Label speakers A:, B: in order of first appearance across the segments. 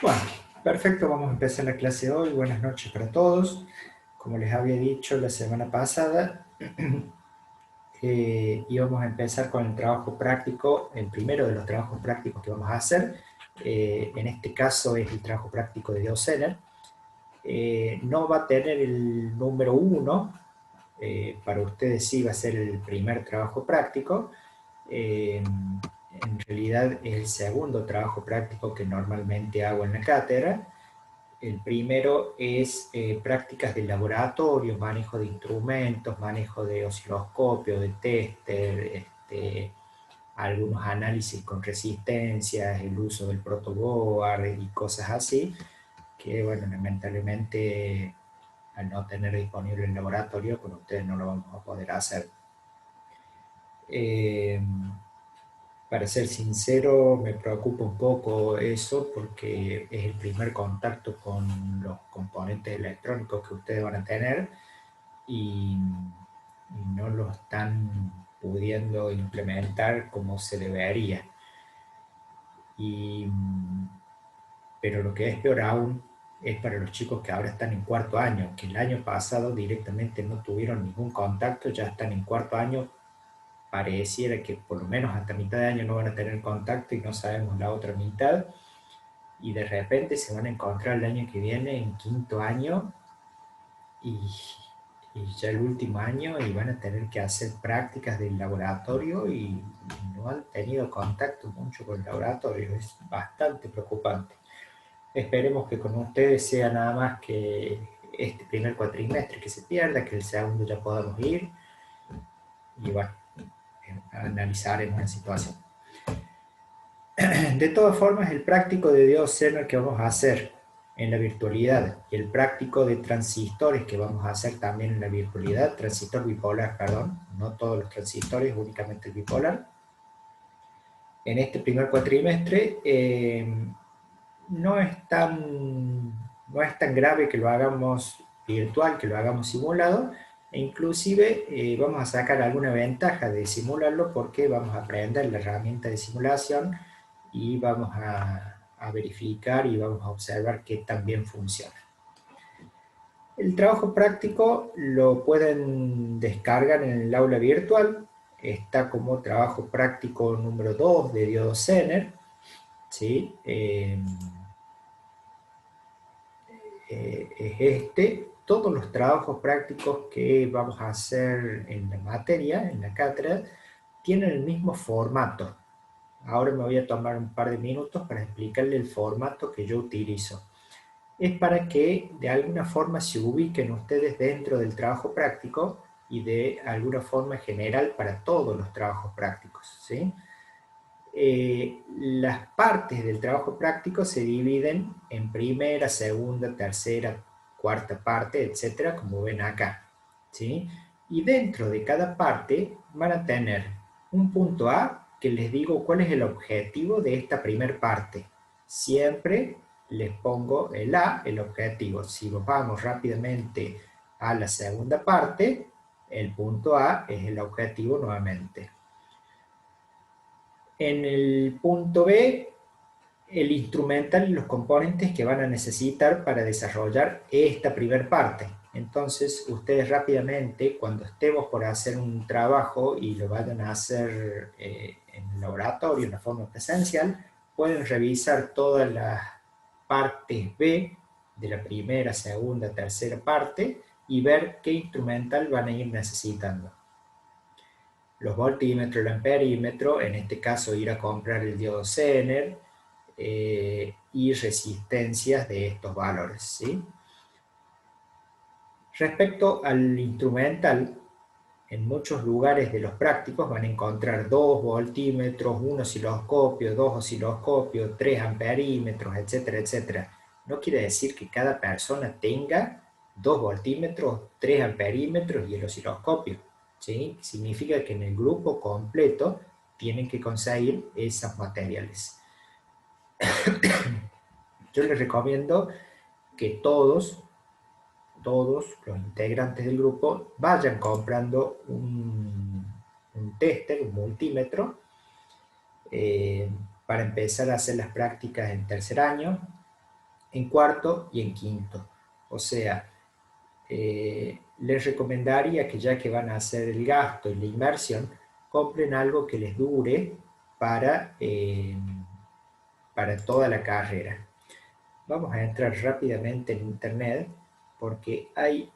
A: Bueno, perfecto, vamos a empezar la clase de hoy. Buenas noches para todos. Como les había dicho la semana pasada, íbamos a empezar con el trabajo práctico, el primero de los trabajos prácticos que vamos a hacer. En este caso es el trabajo práctico de Diocener. No va a tener el número uno, para ustedes sí va a ser el primer trabajo práctico. En realidad es el segundo trabajo práctico que normalmente hago en la cátedra. El primero es prácticas de laboratorio, manejo de instrumentos, manejo de osciloscopio, de tester, algunos análisis con resistencias, el uso del protoboard y cosas así, que bueno, lamentablemente al no tener disponible el laboratorio, con ustedes no lo vamos a poder hacer. Eh, Para ser sincero, me preocupa un poco eso porque es el primer contacto con los componentes electrónicos que ustedes van a tener y no lo están pudiendo implementar como se debería. Y, pero lo que es peor aún es para los chicos que ahora están en cuarto año, que el año pasado directamente no tuvieron ningún contacto, ya están en cuarto año. Pareciera que por lo menos hasta mitad de año no van a tener contacto y no sabemos la otra mitad, y de repente se van a encontrar el año que viene en quinto año y, y ya el último año y van a tener que hacer prácticas del laboratorio y no han tenido contacto mucho con el laboratorio. Es bastante preocupante. Esperemos que con ustedes sea nada más que este primer cuatrimestre que se pierda, que el segundo ya podamos ir y bueno, analizaremos la situación. De todas formas, el práctico de Diocener que vamos a hacer en la virtualidad y el práctico de transistores que vamos a hacer también en la virtualidad, transistor bipolar, perdón, no todos los transistores, únicamente el bipolar, en este primer cuatrimestre no es tan grave que lo hagamos virtual, que lo hagamos simulado, e inclusive vamos a sacar alguna ventaja de simularlo porque vamos a aprender la herramienta de simulación y vamos a verificar y vamos a observar que también funciona. El trabajo práctico lo pueden descargar en el aula virtual, está como trabajo práctico número 2 de Diodocener, ¿sí? Es este. Todos los trabajos prácticos que vamos a hacer en la materia, en la cátedra, tienen el mismo formato. Ahora me voy a tomar un par de minutos para explicarle el formato que yo utilizo. Es para que de alguna forma se ubiquen ustedes dentro del trabajo práctico y de alguna forma general para todos los trabajos prácticos, ¿sí? Las partes del trabajo práctico se dividen en primera, segunda, tercera, cuarta parte, etcétera, como ven acá, ¿sí? Y dentro de cada parte van a tener un punto A que les digo cuál es el objetivo de esta primera parte. Siempre les pongo el A, el objetivo. Si nos vamos rápidamente a la segunda parte, el punto A es el objetivo nuevamente. En el punto B, el instrumental y los componentes que van a necesitar para desarrollar esta primer parte. Entonces, ustedes rápidamente, cuando estemos por hacer un trabajo y lo vayan a hacer en el laboratorio, en la forma presencial, pueden revisar todas las partes B de la primera, segunda, tercera parte y ver qué instrumental van a ir necesitando. Los voltímetros, el amperímetro, en este caso ir a comprar el diodo Zener, y resistencias de estos valores, ¿sí? Respecto al instrumental, en muchos lugares de los prácticos van a encontrar dos voltímetros, un osciloscopio, dos osciloscopios, tres amperímetros, etcétera, etcétera. No quiere decir que cada persona tenga dos voltímetros, tres amperímetros y el osciloscopio, ¿sí? Significa que en el grupo completo tienen que conseguir esos materiales. Yo les recomiendo que todos los integrantes del grupo vayan comprando un tester, un multímetro, para empezar a hacer las prácticas en tercer año. en cuarto y en quinto. O sea, les recomendaría que ya que van a hacer el gasto y la inversión, compren algo que les dure para toda la carrera. Vamos a entrar rápidamente en internet porque hay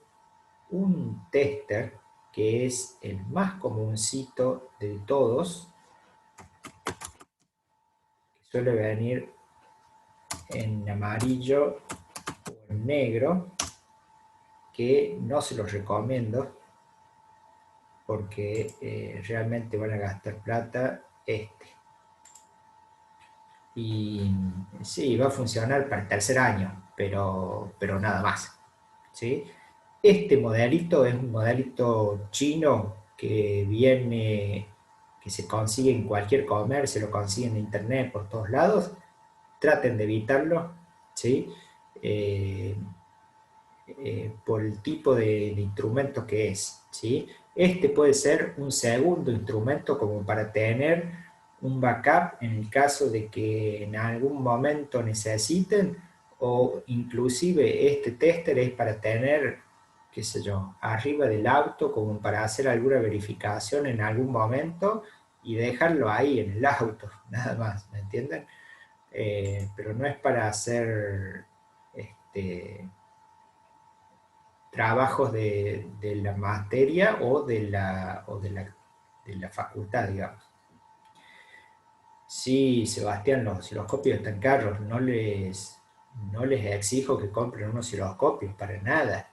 A: un tester que es el más comuncito de todos, que suele venir en amarillo o en negro, que no se los recomiendo porque realmente van a gastar plata y sí, va a funcionar para el tercer año, pero nada más, ¿sí? Este modelito es un modelito chino que viene, que se consigue en cualquier comercio, lo consiguen en internet por todos lados. Traten de evitarlo, ¿sí? Eh, por el tipo de instrumento que es, ¿sí? Este puede ser un segundo instrumento como para tener un backup en el caso de que en algún momento necesiten, o inclusive este tester es para tener, qué sé yo, arriba del auto como para hacer alguna verificación en algún momento y dejarlo ahí en el auto, nada más, ¿me entienden? Pero no es para hacer este, trabajos de la materia de la facultad, digamos. Sí, Sebastián, los osciloscopios están caros, no les exijo que compren unos osciloscopios, para nada.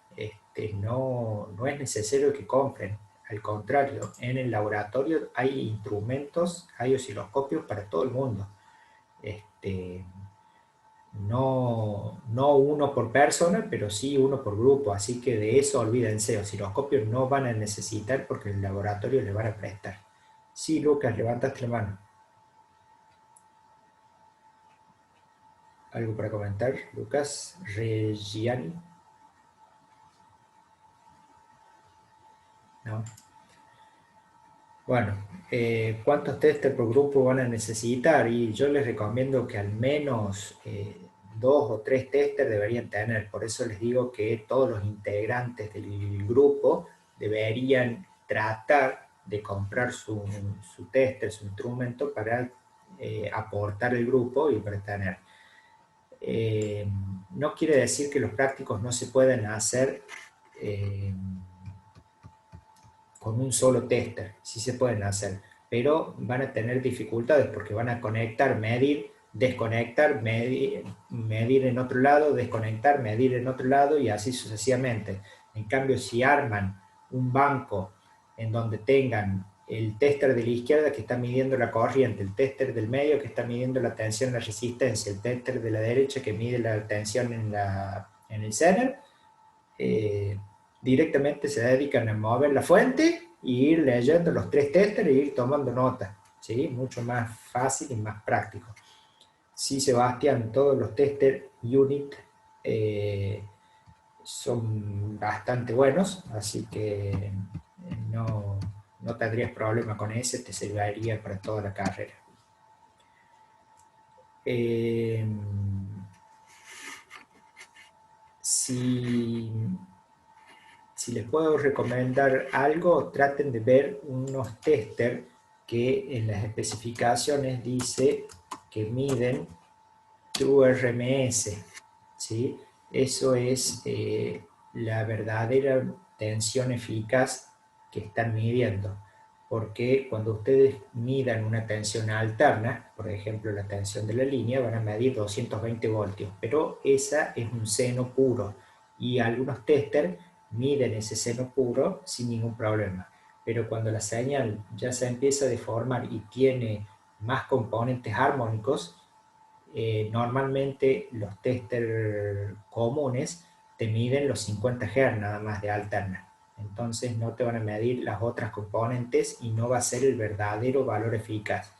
A: No es necesario que compren, al contrario, en el laboratorio hay instrumentos, hay osciloscopios para todo el mundo. Este, no uno por persona, pero sí uno por grupo, así que de eso olvídense, osciloscopios no van a necesitar porque el laboratorio les van a prestar. Sí, Lucas, levantaste la mano. ¿Algo para comentar, Lucas? Reggiani, ¿no? Bueno, ¿cuántos testers por grupo van a necesitar? Y yo les recomiendo que al menos 2 o 3 testers deberían tener. Por eso les digo que todos los integrantes del grupo deberían tratar de comprar su tester, su instrumento para aportar el grupo y para tener. No quiere decir que los prácticos no se puedan hacer eh, con un solo tester, sí se pueden hacer, pero van a tener dificultades porque van a conectar, medir, desconectar, medir en otro lado, desconectar, medir en otro lado y así sucesivamente. En cambio, si arman un banco en donde tengan el tester de la izquierda que está midiendo la corriente, el tester del medio que está midiendo la tensión en la resistencia, el tester de la derecha que mide la tensión en el zener, eh, directamente se dedican a mover la fuente y ir leyendo los 3 testers e ir tomando notas, ¿sí? Mucho más fácil y más práctico. Sí, Sebastián, todos los tester unit son bastante buenos, así que no, no tendrías problema con ese, te serviría para toda la carrera. Si si les puedo recomendar algo, traten de ver unos testers que en las especificaciones dice que miden TrueRMS, ¿sí? Eso es la verdadera tensión eficaz que están midiendo, porque cuando ustedes midan una tensión alterna, por ejemplo la tensión de la línea, van a medir 220 voltios, pero esa es un seno puro y algunos testers miden ese seno puro sin ningún problema, pero cuando la señal ya se empieza a deformar y tiene más componentes armónicos, normalmente los testers comunes te miden los 50 Hz nada más de alterna. Entonces no te van a medir las otras componentes y no va a ser el verdadero valor eficaz.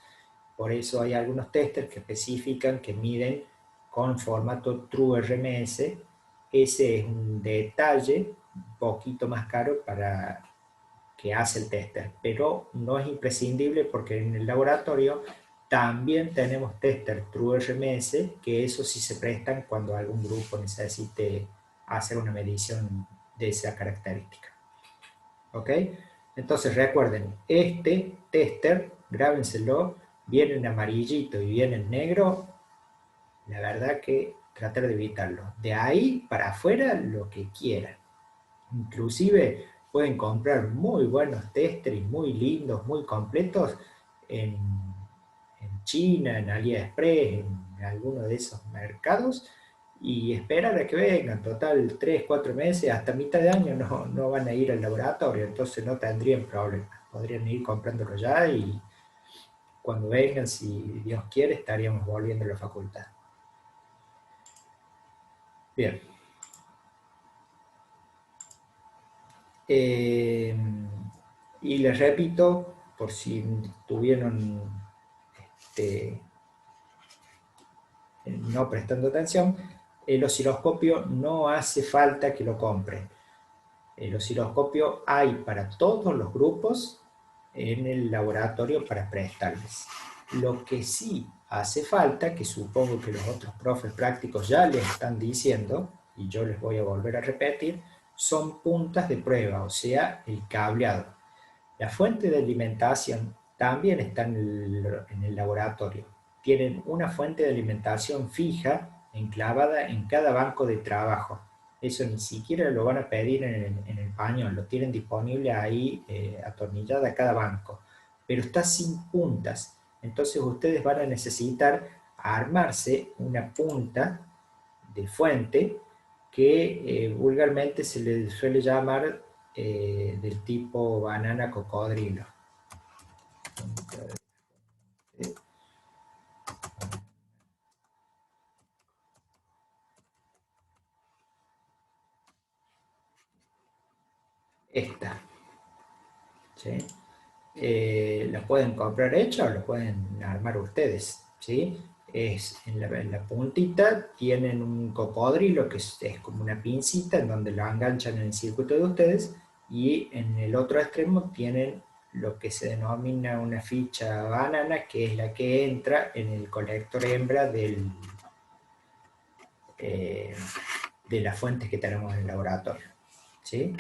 A: Por eso hay algunos testers que especifican que miden con formato TrueRMS. Ese es un detalle un poquito más caro para que hace el tester, pero no es imprescindible porque en el laboratorio También tenemos tester TrueRMS, que eso sí se prestan cuando algún grupo necesite hacer una medición de esa característica. ¿Ok? Entonces recuerden, este tester, grábenselo, viene en amarillito y viene en negro, la verdad que tratar de evitarlo. De ahí para afuera, lo que quieran. Inclusive pueden comprar muy buenos testers, muy lindos, muy completos en, en China, en AliExpress, en alguno de esos mercados y esperar a que vengan. Total, 3, 4 meses, hasta mitad de año no van a ir al laboratorio, entonces no tendrían problemas. Podrían ir comprándolo ya y cuando vengan, si Dios quiere, estaríamos volviendo a la facultad. Bien. Eh, y les repito, por si tuvieron no prestando atención, el osciloscopio no hace falta que lo compren. El osciloscopio hay para todos los grupos en el laboratorio para prestarles. Lo que sí hace falta, que supongo que los otros profes prácticos ya les están diciendo, y yo les voy a volver a repetir, son puntas de prueba, o sea, el cableado. La fuente de alimentación también está en el laboratorio. Tienen una fuente de alimentación fija enclavada en cada banco de trabajo. Eso ni siquiera lo van a pedir en el pañol, lo tienen disponible ahí atornillada a cada banco. Pero está sin puntas. Entonces ustedes van a necesitar armarse una punta de fuente que vulgarmente se le suele llamar del tipo banana cocodrilo. Esta, ¿sí? La pueden comprar hecha o la pueden armar ustedes, ¿sí? En la puntita tienen un cocodrilo que es como una pincita en donde lo enganchan en el circuito de ustedes y en el otro extremo tienen lo que se denomina una ficha banana, que es la que entra en el colector hembra eh, de las fuentes que tenemos en el laboratorio, ¿sí?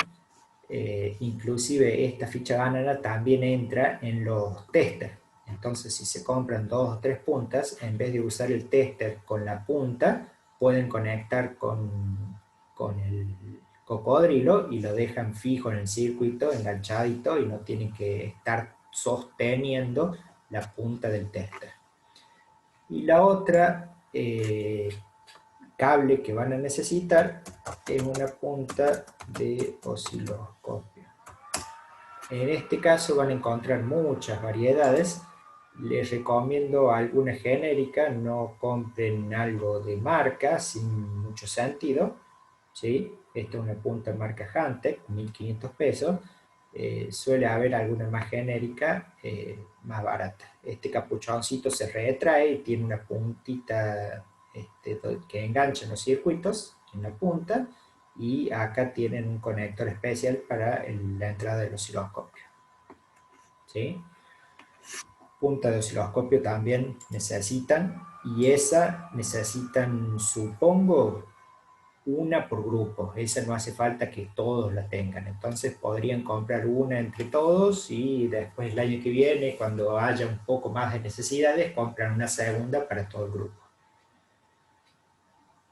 A: Inclusive esta ficha banana también entra en los testers. Entonces, si se compran 2 o 3 puntas, en vez de usar el tester con la punta, pueden conectar con el cocodrilo y lo dejan fijo en el circuito, enganchadito, y no tienen que estar sosteniendo la punta del tester. Y la otra cable que van a necesitar es una punta de osciloscopio. En este caso van a encontrar muchas variedades. Les recomiendo alguna genérica, no compren algo de marca sin mucho sentido, ¿sí? Esta es una punta marca Hantek, 1500 pesos. Suele haber alguna más genérica, más barata. Este capuchoncito se retrae y tiene una puntita que engancha en los circuitos en la punta, y acá tienen un conector especial para la entrada del osciloscopio, ¿sí? Punta de osciloscopio también necesitan, y esa necesitan, supongo, una por grupo. Esa no hace falta que todos la tengan, entonces podrían comprar una entre todos y después el año que viene, cuando haya un poco más de necesidades, compran una segunda para todo el grupo.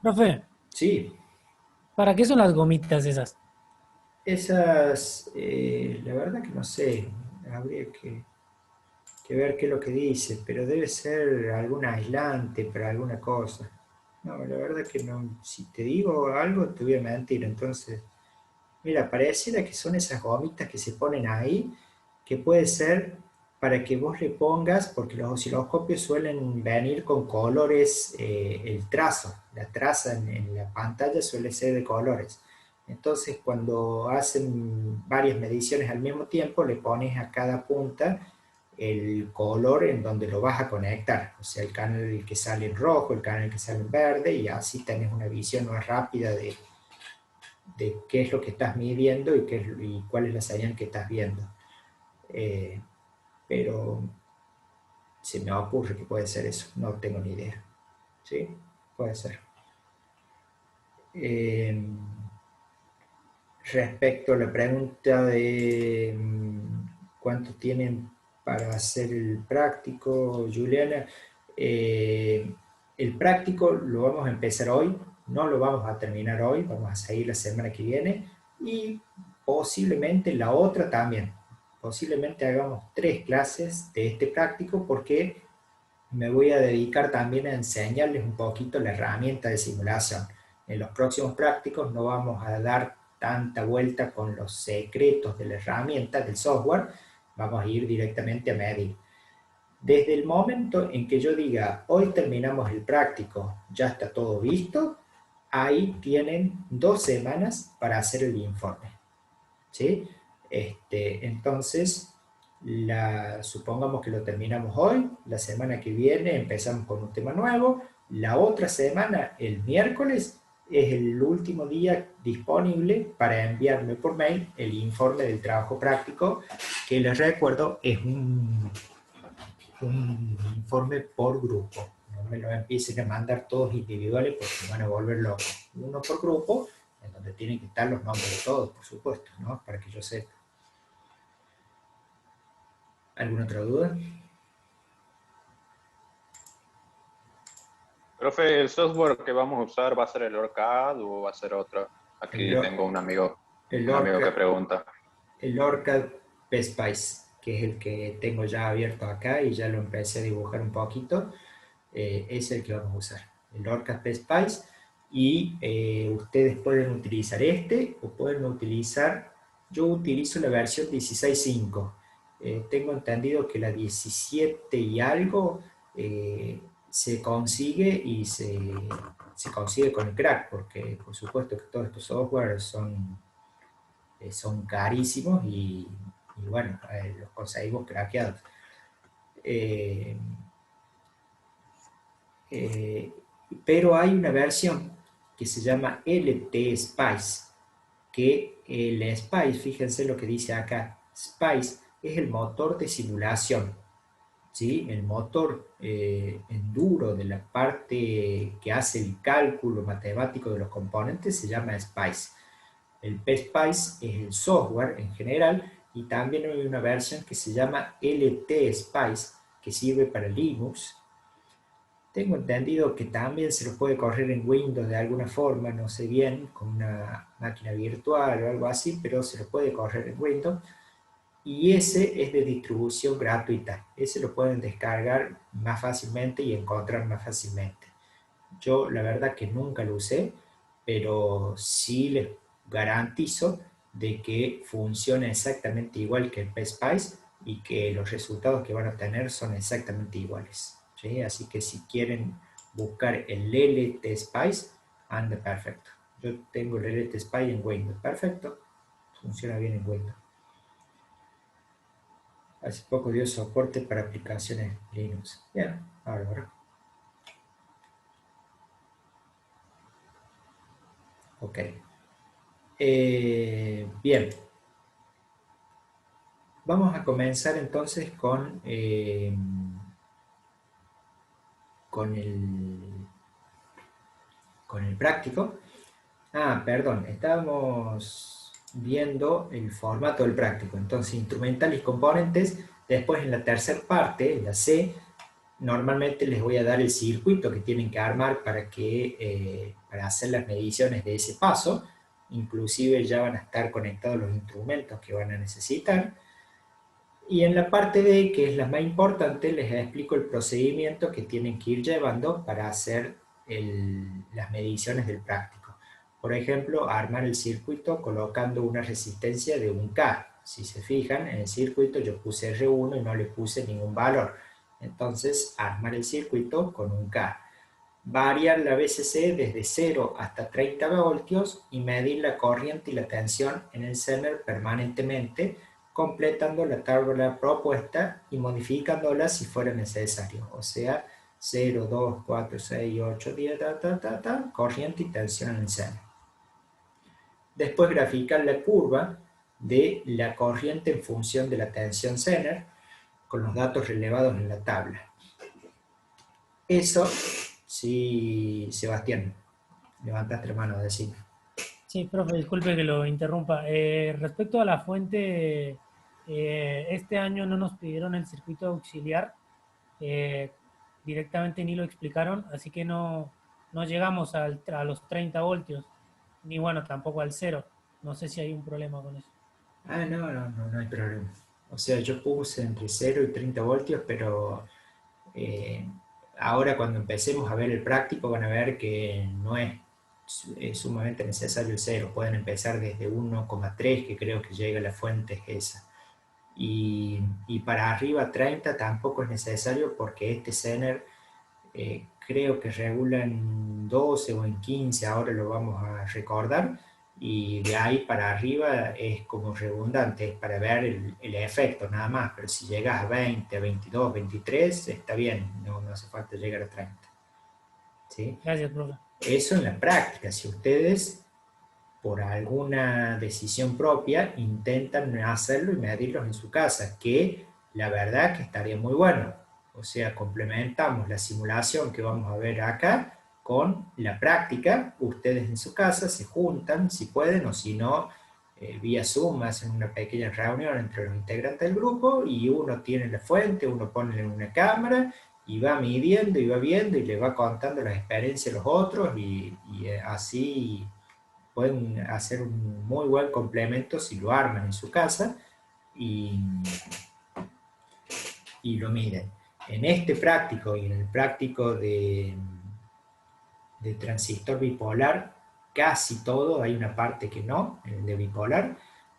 B: Profe,
A: Sí,
B: ¿para qué son las gomitas esas?
A: esas, la verdad que no sé, habría que ver qué es lo que dice, pero debe ser algún aislante para alguna cosa. No, la verdad que no, si te digo algo te voy a mentir, entonces, mira, pareciera que son esas gomitas que se ponen ahí, que puede ser para que vos le pongas, porque los osciloscopios suelen venir con colores, el trazo, la traza en la pantalla suele ser de colores. Entonces, cuando hacen varias mediciones al mismo tiempo, le pones a cada punta el color en donde lo vas a conectar, o sea, el canal que sale en rojo, el canal que sale en verde, y así tenés una visión más rápida de qué es lo que estás midiendo y cuál es la señal que estás viendo. Eh, pero Se me ocurre que puede ser eso, no tengo ni idea. ¿Sí? Puede ser. Respecto a la pregunta de cuánto tienen para hacer el práctico, Juliana, el práctico lo vamos a empezar hoy, no lo vamos a terminar hoy, vamos a seguir la semana que viene y posiblemente la otra también. Posiblemente hagamos 3 clases de este práctico porque me voy a dedicar también a enseñarles un poquito la herramienta de simulación. En los próximos prácticos no vamos a dar tanta vuelta con los secretos de la herramienta, del software, vamos a ir directamente a medir. Desde el momento en que yo diga, hoy terminamos el práctico, ya está todo visto, ahí tienen 2 semanas para hacer el informe. ¿Sí? Entonces, supongamos que lo terminamos hoy, la semana que viene empezamos con un tema nuevo, la otra semana, el miércoles, es el último día disponible para enviarme por mail el informe del trabajo práctico, que les recuerdo es un informe por grupo. No me lo empiecen a mandar todos individuales porque me van a volver locos. Uno por grupo, en donde tienen que estar los nombres de todos, por supuesto, ¿no? Para que yo sepa. ¿Alguna otra duda?
C: Profe, ¿el software que vamos a usar va a ser el OrCAD o va a ser otro?
A: El,
C: Aquí tengo
A: el,
C: un amigo que
A: Orca,
C: pregunta.
A: el OrCAD PSpice, que es el que tengo ya abierto acá y ya lo empecé a dibujar un poquito, es el que vamos a usar. El OrCAD PSpice, y ustedes pueden utilizar este o pueden utilizar, yo utilizo la versión 16.5. Tengo entendido que la 17 y algo se consigue y se consigue con el crack, porque por supuesto que todos estos softwares son carísimos y bueno, los conseguimos craqueados. Eh, eh, pero hay una versión que se llama LT Spice, que el Spice, fíjense lo que dice acá, Spice es el motor de simulación, ¿sí? El motor enduro de la parte que hace el cálculo matemático de los componentes se llama Spice. El PSpice es el software en general y también hay una versión que se llama LT Spice que sirve para Linux. Tengo entendido que también se lo puede correr en Windows de alguna forma, no sé bien, con una máquina virtual o algo así, pero se lo puede correr en Windows. Y ese es de distribución gratuita. Ese lo pueden descargar más fácilmente y encontrar más fácilmente. Yo la verdad que nunca lo usé, pero sí les garantizo de que funciona exactamente igual que el PSpice y que los resultados que van a tener son exactamente iguales. ¿Sí? Así que si quieren buscar el LT Spice, anda perfecto. Yo tengo el LT Spice en Windows, perfecto, funciona bien en Windows. Hace poco dio soporte para aplicaciones Linux. Bien, ahora. Ok. Bien. Vamos a comenzar entonces con el práctico. Ah, perdón, estábamos viendo el formato del práctico. Entonces, instrumental y componentes. Después, en la tercera parte, en la C, normalmente les voy a dar el circuito que tienen que armar para hacer las mediciones de ese paso. Inclusive ya van a estar conectados los instrumentos que van a necesitar. Y en la parte D, que es la más importante, les explico el procedimiento que tienen que ir llevando para hacer las mediciones del práctico. Por ejemplo, armar el circuito colocando una resistencia de 1K. Si se fijan, en el circuito yo puse R1 y no le puse ningún valor. Entonces, armar el circuito con 1K. Variar la VCC desde 0 hasta 30 voltios y medir la corriente y la tensión en el Zener permanentemente, completando la tabla propuesta y modificándola si fuera necesario. O sea, 0, 2, 4, 6, 8, 10, corriente y tensión en el Zener. Después graficar la curva de la corriente en función de la tensión Zener con los datos relevados en la tabla. Eso, sí, Sebastián, levantaste la mano, decime.
B: Sí, profe, disculpe que lo interrumpa. Respecto a la fuente, este año no nos pidieron el circuito auxiliar, eh, directamente ni lo explicaron, así que no llegamos a los 30 voltios, ni bueno, tampoco al cero. No sé si hay un problema con eso.
A: Ah, no hay problema. O sea, yo puse entre 0 y 30 voltios, pero eh, ahora cuando empecemos a ver el práctico van a ver que no es sumamente necesario el cero. Pueden empezar desde 1,3, que creo que llega la fuente es esa. Y para arriba 30 tampoco es necesario porque este Zener creo que regula en 12 o en 15, ahora lo vamos a recordar, y de ahí para arriba es como redundante, es para ver el efecto nada más, pero si llegas a 20, a 22, 23, está bien, no hace falta llegar a 30. ¿Sí?
B: Gracias, profe.
A: Eso en la práctica, si ustedes por alguna decisión propia intentan hacerlo y medirlos en su casa, que la verdad que estaría muy bueno. O sea, complementamos la simulación que vamos a ver acá con la práctica. Ustedes en su casa se juntan, si pueden, o si no, vía Zoom hacen una pequeña reunión entre los integrantes del grupo y uno tiene la fuente, uno pone en una cámara y va midiendo y va viendo y le va contando las experiencias a los otros y así pueden hacer un muy buen complemento si lo arman en su casa y, y lo miden. En este práctico y en el práctico de transistor bipolar, casi todo, hay una parte que no, en el de bipolar,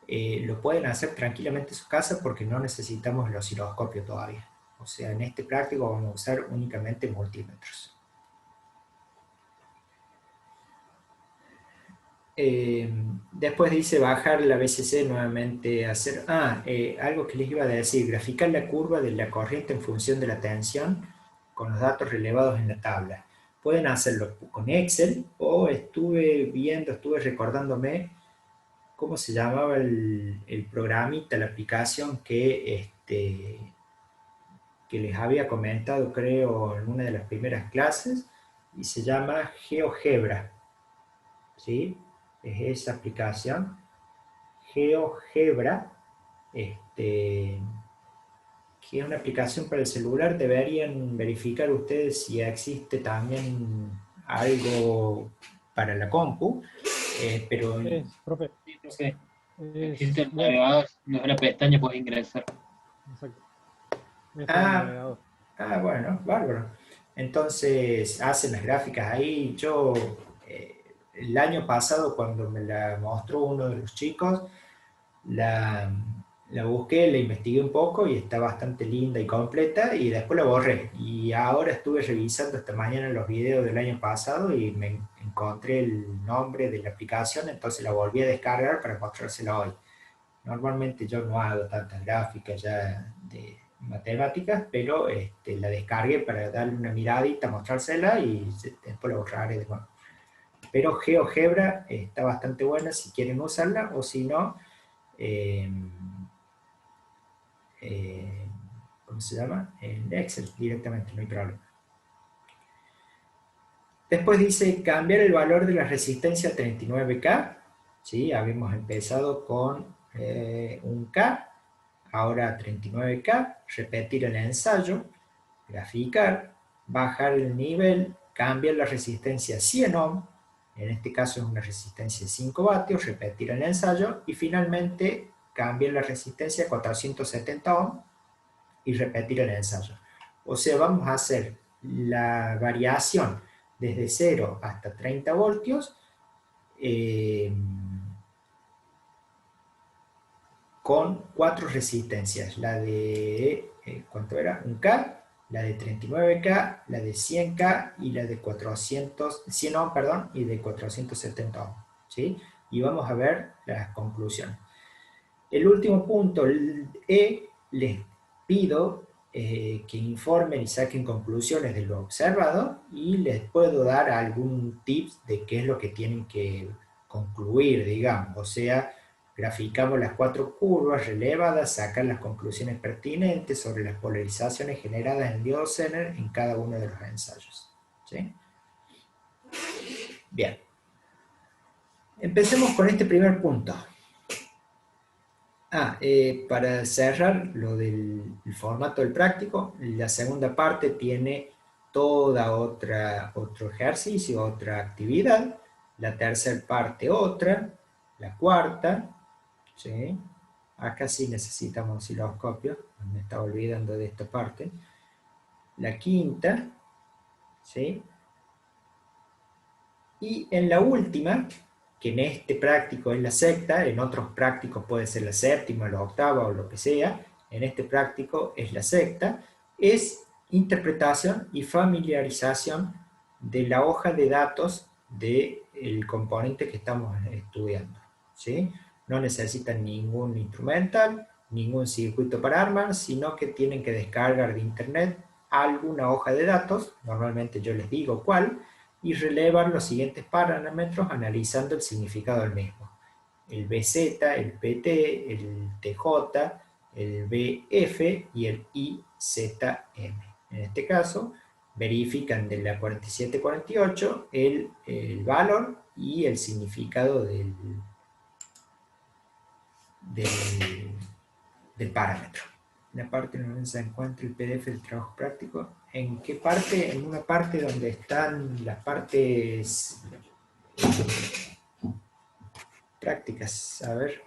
A: lo pueden hacer tranquilamente en su casa porque no necesitamos el osciloscopio todavía. O sea, en este práctico vamos a usar únicamente multímetros. Después dice bajar la BCC nuevamente, hacer, algo que les iba a decir, graficar la curva de la corriente en función de la tensión con los datos relevados en la tabla. Pueden hacerlo con Excel o estuve recordándome cómo se llamaba el programita, la aplicación que les había comentado, creo, en una de las primeras clases, y se llama GeoGebra, ¿sí? Es esa aplicación GeoGebra, este, que es una aplicación para el celular. Deberían verificar ustedes si existe también algo para la compu, pero
B: Profe,
D: Sí, profe.
B: es,
D: Existe el
B: voy a-
D: navegador, no es una pestaña, puedes ingresar.
B: exacto, está en el
A: ah,
B: navegador.
A: bueno, bárbaro. Entonces hacen las gráficas ahí. Yo el año pasado cuando me la mostró uno de los chicos, la, la busqué, la investigué un poco y está bastante linda y completa y después la borré. Y ahora estuve revisando esta mañana los videos del año pasado y me encontré el nombre de la aplicación, entonces la volví a descargar para mostrársela hoy. Normalmente yo no hago tantas gráficas ya de matemáticas, pero la descargué para darle una miradita, mostrársela y después la borraré de nuevo. Pero GeoGebra está bastante buena si quieren usarla o si no, eh, eh, ¿cómo se llama? En Excel directamente, no hay problema. Después dice cambiar el valor de la resistencia a 39K. ¿Sí? Habíamos empezado con un K, ahora 39K, repetir el ensayo, graficar, bajar el nivel, cambiar la resistencia a 100 ohm, en este caso es una resistencia de 5 vatios, repetir el ensayo y finalmente cambiar la resistencia a 470 ohm y repetir el ensayo. O sea, vamos a hacer la variación desde 0 hasta 30 voltios eh, con 4 resistencias. La de, ¿cuánto era? Un K, la de 39K, la de 100K y la de 100 ohm, perdón, y de 470 ohm. ¿Sí? Y vamos a ver las conclusiones. El último punto, el E, les pido que informen y saquen conclusiones de lo observado y les puedo dar algún tips de qué es lo que tienen que concluir, digamos. O sea, graficamos las 4 curvas relevadas, sacan las conclusiones pertinentes sobre las polarizaciones generadas en diodo Zener en cada uno de los ensayos. ¿Sí? Bien. Empecemos con este primer punto. Para cerrar lo del formato del práctico, la segunda parte tiene toda otro ejercicio, otra actividad, la tercera parte otra, la cuarta, ¿sí? Acá sí necesitamos osciloscopio, me estaba olvidando de esta parte, la quinta, ¿sí? Y en la última, que en este práctico es la sexta, en otros prácticos puede ser la séptima, la octava o lo que sea, en este práctico es la sexta, es interpretación y familiarización de la hoja de datos del componente que estamos estudiando. ¿Sí? No necesitan ningún instrumental, ningún circuito para armar, sino que tienen que descargar de internet alguna hoja de datos, normalmente yo les digo cuál, y relevar los siguientes parámetros analizando el significado del mismo. El BZ, el PT, el TJ, el BF y el IZM. En este caso, verifican de la 4748 el valor y el significado del parámetro. La parte donde se encuentra el PDF del trabajo práctico. ¿En qué parte? En una parte donde están las partes prácticas. A ver.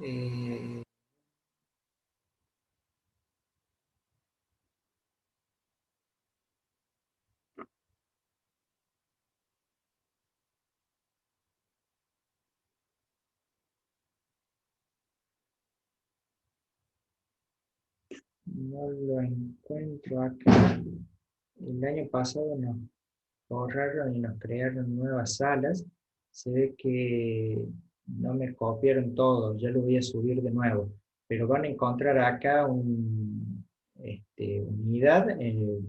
A: Eh, no lo encuentro acá. El año pasado nos borraron y nos crearon nuevas salas. Se ve que no me copiaron todo, ya lo voy a subir de nuevo. Pero van a encontrar acá unidad,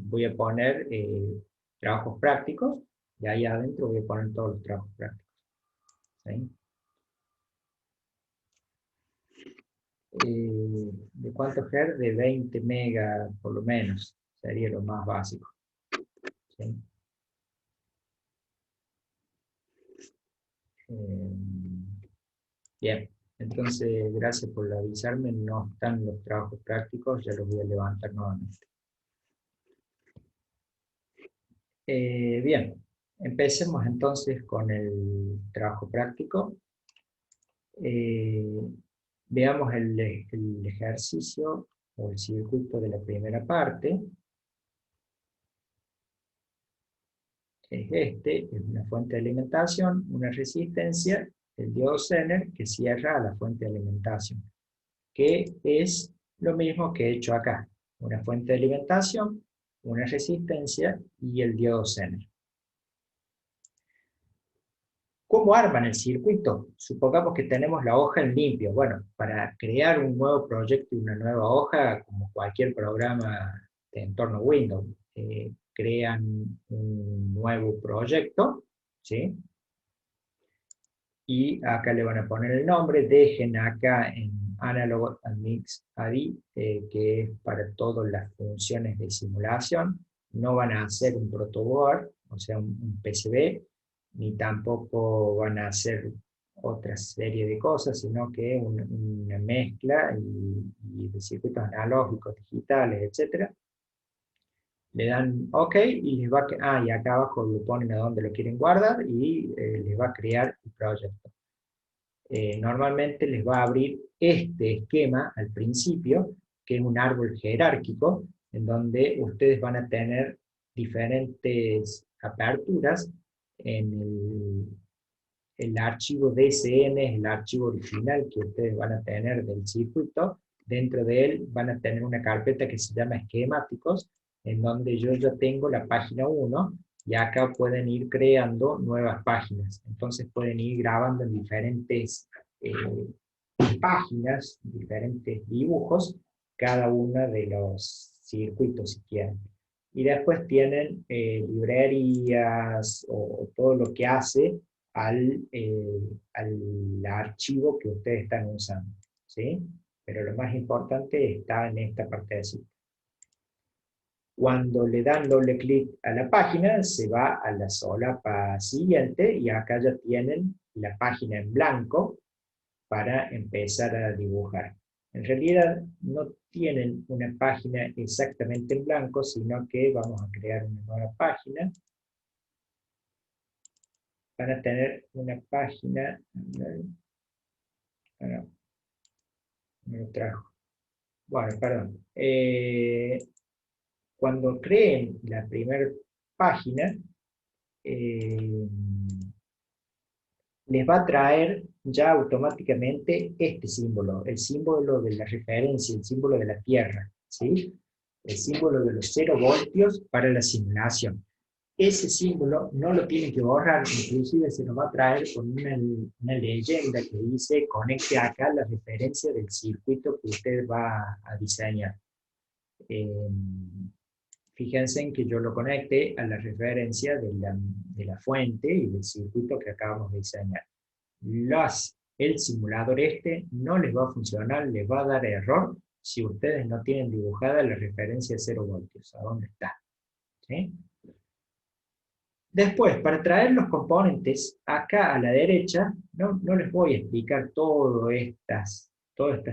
A: voy a poner trabajos prácticos, y ahí adentro voy a poner todos los trabajos prácticos. ¿Sí? ¿De cuántos Hz? De 20 megas por lo menos, sería lo más básico. ¿Sí? Eh, Bien, entonces gracias por avisarme, no están los trabajos prácticos, ya los voy a levantar nuevamente. Bien, empecemos entonces con el trabajo práctico. Veamos el ejercicio o el circuito de la primera parte. Es una fuente de alimentación, una resistencia, el diodo Zener que cierra a la fuente de alimentación, que es lo mismo que he hecho acá, una fuente de alimentación, una resistencia y el diodo Zener. ¿Cómo arman el circuito? Supongamos que tenemos la hoja en limpio. Bueno, para crear un nuevo proyecto y una nueva hoja, como cualquier programa de entorno Windows, crean un nuevo proyecto, ¿sí? Y acá le van a poner el nombre, dejen acá en Analog and Mix ADI, que es para todas las funciones de simulación. No van a hacer un protoboard, o sea, un PCB, ni tampoco van a hacer otra serie de cosas, sino que una mezcla y de circuitos analógicos, digitales, etc. Le dan OK y les va y acá abajo lo ponen a donde lo quieren guardar y les va a crear el proyecto. Normalmente les va a abrir este esquema al principio, que es un árbol jerárquico, en donde ustedes van a tener diferentes aperturas. El archivo DSN es el archivo original que ustedes van a tener del circuito. Dentro de él van a tener una carpeta que se llama esquemáticos, en donde yo ya tengo la página 1, y acá pueden ir creando nuevas páginas. Entonces pueden ir grabando en diferentes páginas, diferentes dibujos, cada uno de los circuitos si quieren. Y después tienen librerías o todo lo que hace al archivo que ustedes están usando, ¿sí? Pero lo más importante está en esta parte de así. Cuando le dan doble clic a la página, se va a la solapa siguiente, y acá ya tienen la página en blanco para empezar a dibujar. En realidad no tienen una página exactamente en blanco, sino que vamos a crear una nueva página. Van a tener una página, no lo trajo. Bueno, perdón. Cuando creen la primera página, les va a traer ya automáticamente este símbolo, el símbolo de la referencia, el símbolo de la Tierra, ¿sí? El símbolo de los 0 voltios para la simulación. Ese símbolo no lo tienen que borrar, inclusive se nos va a traer con una leyenda que dice: conecte acá la referencia del circuito que usted va a diseñar. Fíjense en que yo lo conecte a la referencia de la fuente y del circuito que acabamos de diseñar. El simulador no les va a funcionar, les va a dar error si ustedes no tienen dibujada la referencia de 0 voltios. ¿A dónde está? ¿Sí? Después, para traer los componentes, acá a la derecha, no les voy a explicar toda esta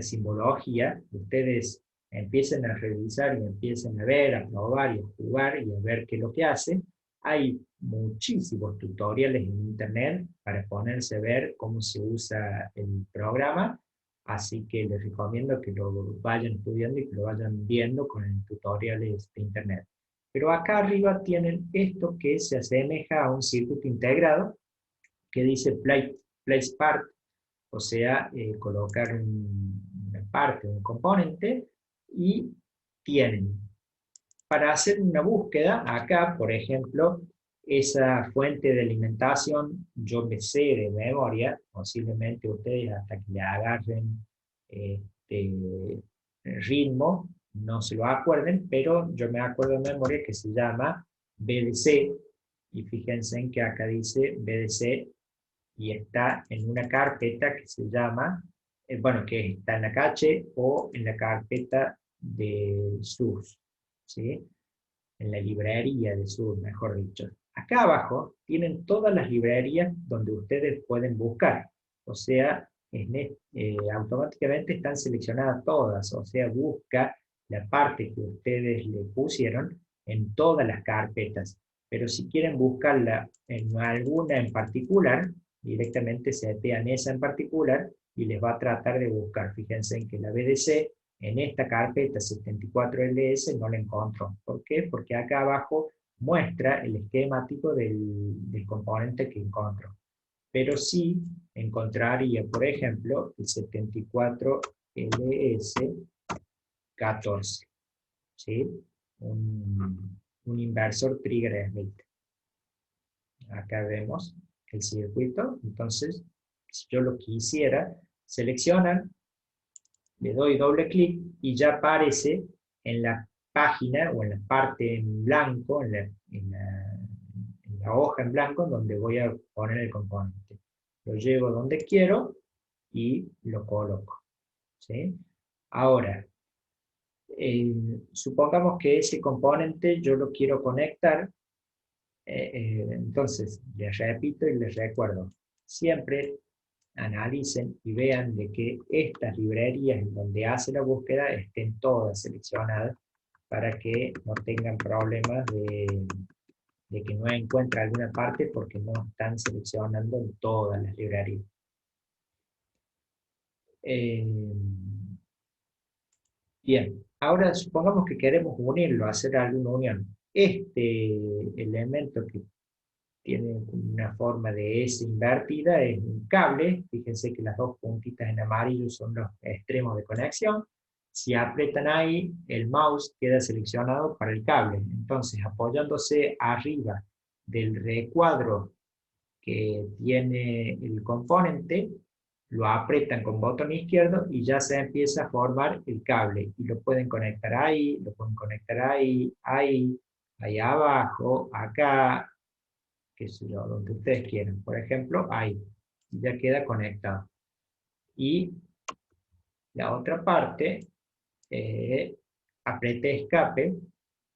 A: simbología. Ustedes empiecen a revisar y empiecen a ver, a probar y a jugar y a ver qué es lo que hace. Hay muchísimos tutoriales en internet para ponerse a ver cómo se usa el programa, así que les recomiendo que lo vayan estudiando y que lo vayan viendo con tutoriales de internet. Pero acá arriba tienen esto que se asemeja a un circuito integrado, que dice place part, o sea, colocar una parte, un componente, y tienen, para hacer una búsqueda, acá, por ejemplo, esa fuente de alimentación, yo me sé de memoria, posiblemente ustedes hasta que le agarren este ritmo, no se lo acuerden, pero yo me acuerdo de memoria que se llama BDC, y fíjense en que acá dice BDC, y está en una carpeta que se llama, bueno, que está en la cache o en la carpeta de source, ¿sí? En la librería de source, mejor dicho. Acá abajo tienen todas las librerías donde ustedes pueden buscar, o sea, automáticamente están seleccionadas todas, o sea, busca la parte que ustedes le pusieron en todas las carpetas, pero si quieren buscarla en alguna en particular, directamente setean esa en particular y les va a tratar de buscar. Fíjense en que la BDC en esta carpeta 74LS no la encontró. ¿Por qué? Porque acá abajo muestra el esquemático del componente que encontró. Pero sí encontraría, por ejemplo, el 74LS14, ¿sí? Un inversor trigger Smith. Acá vemos el circuito. Entonces, si yo lo quisiera, seleccionan, le doy doble clic y ya aparece en la página o en la parte en blanco, en la hoja en blanco, donde voy a poner el componente. Lo llevo donde quiero y lo coloco, ¿sí? Ahora, supongamos que ese componente yo lo quiero conectar. Entonces, les repito y les recuerdo, siempre analicen y vean de que estas librerías en donde hace la búsqueda estén todas seleccionadas para que no tengan problemas de que no encuentra alguna parte porque no están seleccionando en todas las librerías. Bien, ahora supongamos que queremos unirlo, hacer alguna unión. Este elemento que tiene una forma de S invertida es un cable. Fíjense que las dos puntitas en amarillo son los extremos de conexión. Si aprietan ahí, el mouse queda seleccionado para el cable. Entonces, apoyándose arriba del recuadro que tiene el componente, lo aprietan con botón izquierdo y ya se empieza a formar el cable. Y lo pueden conectar ahí, lo pueden conectar ahí, ahí abajo, acá, qué sé yo, donde ustedes quieran. Por ejemplo, ahí. Y ya queda conectado. Y la otra parte, apreté escape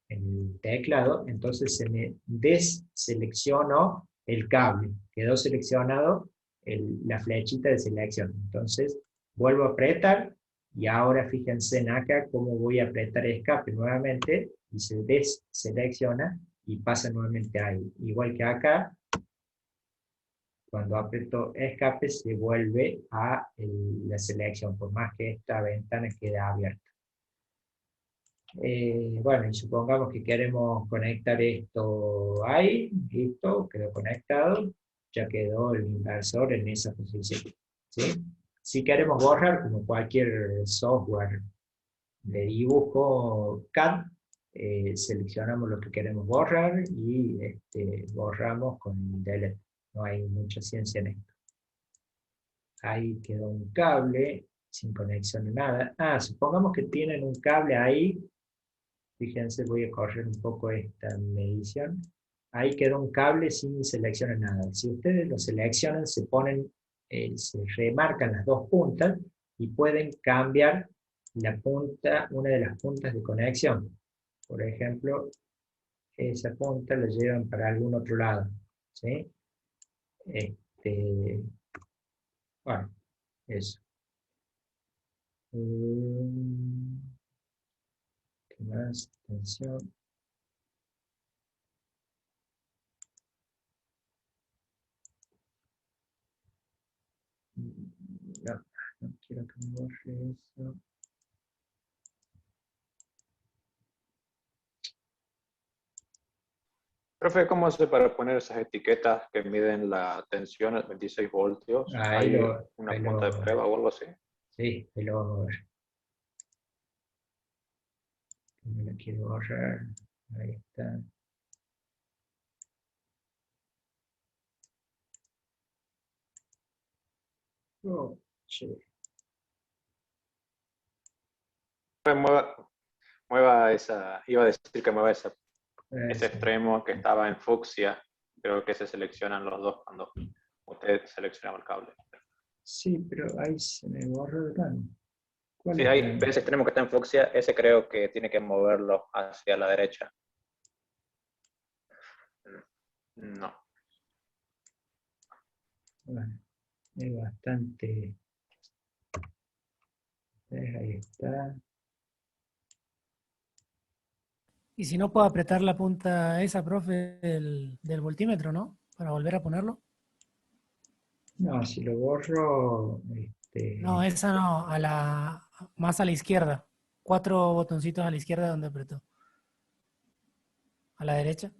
A: en el teclado, entonces se me deseleccionó el cable, quedó seleccionado la flechita de selección. Entonces vuelvo a apretar y ahora fíjense en acá cómo voy a apretar escape nuevamente y se deselecciona y pasa nuevamente ahí. Igual que acá, cuando aprieto escape se vuelve a la selección, por más que esta ventana quede abierta. Bueno, y supongamos que queremos conectar esto ahí, listo, quedó conectado, ya quedó el inversor en esa posición. ¿Sí? Si queremos borrar, como cualquier software de dibujo CAD, seleccionamos lo que queremos borrar y borramos con delete. No hay mucha ciencia en esto. Ahí quedó un cable, sin conexión ni nada. Supongamos que tienen un cable ahí. Fíjense, voy a correr un poco esta medición. Ahí quedó un cable sin seleccionar nada. Si ustedes lo seleccionan, se remarcan las dos puntas y pueden cambiar la punta, una de las puntas de conexión. Por ejemplo, esa punta la llevan para algún otro lado. ¿Sí? Bueno, eso. ¿Qué más? Atención. No, no quiero que me borre eso.
C: Profe, ¿cómo hace para poner esas etiquetas que miden la tensión a 26 voltios?
A: Ahí
C: ¿Hay
A: lo,
C: una
A: ahí
C: punta de
A: lo,
C: prueba o algo así?
A: sí, ahí lo vamos a ver. Me la quiero borrar. Ahí está. Oh, sí.
C: Mueva esa, iba a decir que mueva ese
A: Sí.
C: extremo que estaba en fucsia. Creo que se seleccionan los dos cuando usted selecciona el cable.
A: Sí, pero ahí se me borró el plano. ¿Cuál
C: Sí,
A: es
C: ahí,
A: el?
C: ese extremo que está en fucsia, ese creo que tiene que moverlo hacia la derecha. No.
A: Bueno, es bastante. Ahí está.
B: Y si no puedo apretar la punta esa, profe, del voltímetro, ¿no? Para volver a ponerlo.
A: No, si lo borro,
B: No, esa no, más a la izquierda. 4 botoncitos a la izquierda donde apretó. A la derecha.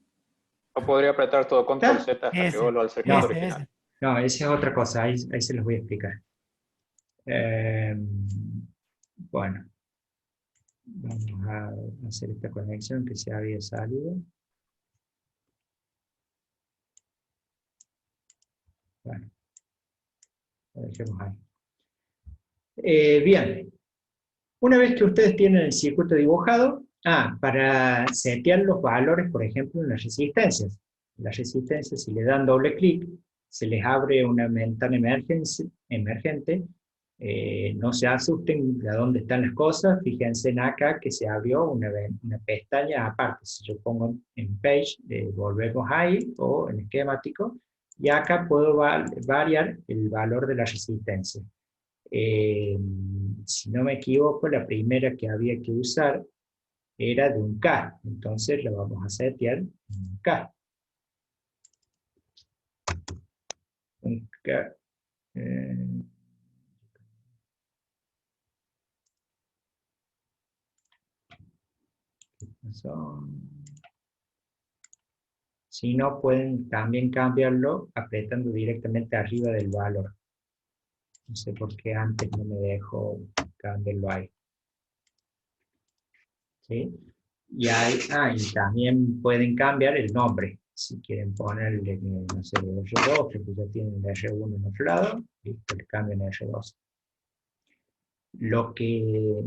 C: O podría apretar todo control
A: ¿está?
C: Z hasta que
B: Ese,
C: vuelva al circuito
A: No,
C: original.
B: ese.
A: no, esa es otra cosa, ahí se los voy a explicar. Bueno, vamos a hacer esta conexión que se había salido. Bueno, lo dejemos ahí. Bien, una vez que ustedes tienen el circuito dibujado, para setear los valores, por ejemplo, en las resistencias. Las resistencias, si le dan doble clic, se les abre una ventana emergente. No se asusten de dónde están las cosas, fíjense en acá que se abrió una pestaña aparte. Si yo pongo en Page, volvemos ahí, o en esquemático, y acá puedo variar el valor de la resistencia. Si no me equivoco, la primera que había que usar era de un K, entonces lo vamos a setear en un K. Un K. Si no, pueden también cambiarlo apretando directamente arriba del valor. No sé por qué antes no me dejó cambiarlo ahí. ¿Sí? Y también pueden cambiar el nombre. Si quieren ponerle, no sé, R2, que ya tienen el R1 en otro lado, listo, le cambian el R2. Lo que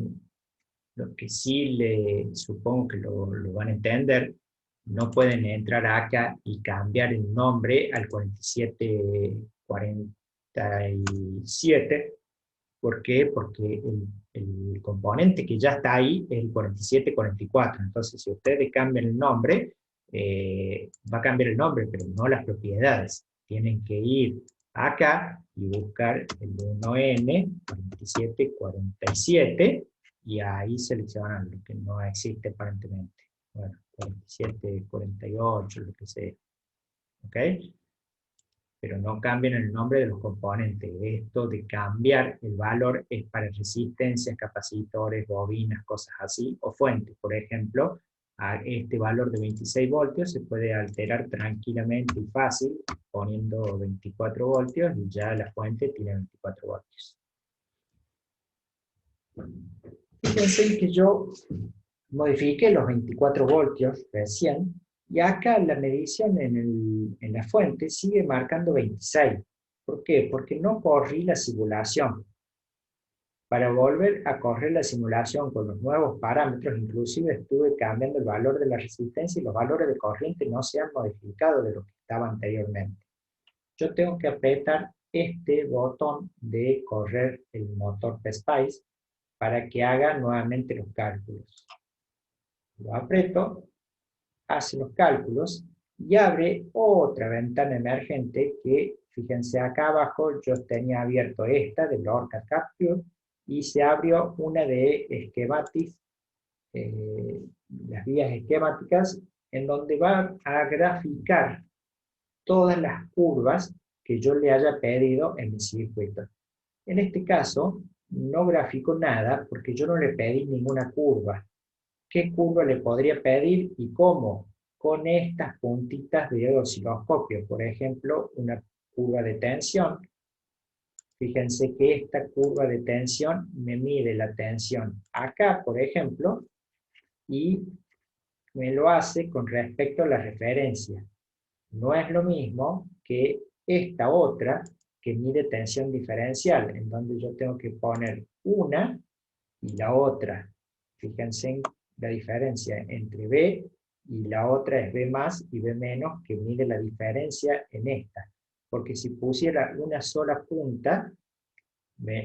A: sí supongo que lo van a entender, no pueden entrar acá y cambiar el nombre al 4747. ¿Por qué? Porque el componente que ya está ahí es el 4744. Entonces, si ustedes cambian el nombre, va a cambiar el nombre, pero no las propiedades. Tienen que ir acá y buscar el 1N 4747 y ahí seleccionan lo que no existe aparentemente. Bueno, 4748, lo que sea. ¿Ok? Pero no cambien el nombre de los componentes. Esto de cambiar el valor es para resistencias, capacitores, bobinas, cosas así, o fuentes. Por ejemplo, a este valor de 26 voltios se puede alterar tranquilamente y fácil poniendo 24 voltios y ya la fuente tiene 24 voltios. Fíjense que yo modifiqué los 24 voltios recién, y acá la medición en la fuente sigue marcando 26. ¿Por qué? Porque no corrí la simulación. Para volver a correr la simulación con los nuevos parámetros, inclusive estuve cambiando el valor de la resistencia y los valores de corriente no se han modificado de lo que estaba anteriormente. Yo tengo que apretar este botón de correr el motor PSpice para que haga nuevamente los cálculos. Lo aprieto, hace los cálculos y abre otra ventana emergente que, fíjense acá abajo, yo tenía abierto esta de Lorca Capture y se abrió una de schematics, las vías esquemáticas, en donde va a graficar todas las curvas que yo le haya pedido en mi circuito. En este caso, no grafico nada porque yo no le pedí ninguna curva. ¿Qué curva le podría pedir y cómo? Con estas puntitas de osciloscopio. Por ejemplo, una curva de tensión. Fíjense que esta curva de tensión me mide la tensión acá, por ejemplo, y me lo hace con respecto a la referencia. No es lo mismo que esta otra que mide tensión diferencial, en donde yo tengo que poner una y la otra. Fíjense en la diferencia entre B y la otra es B más y B menos, que mide la diferencia en esta. Porque si pusiera una sola punta,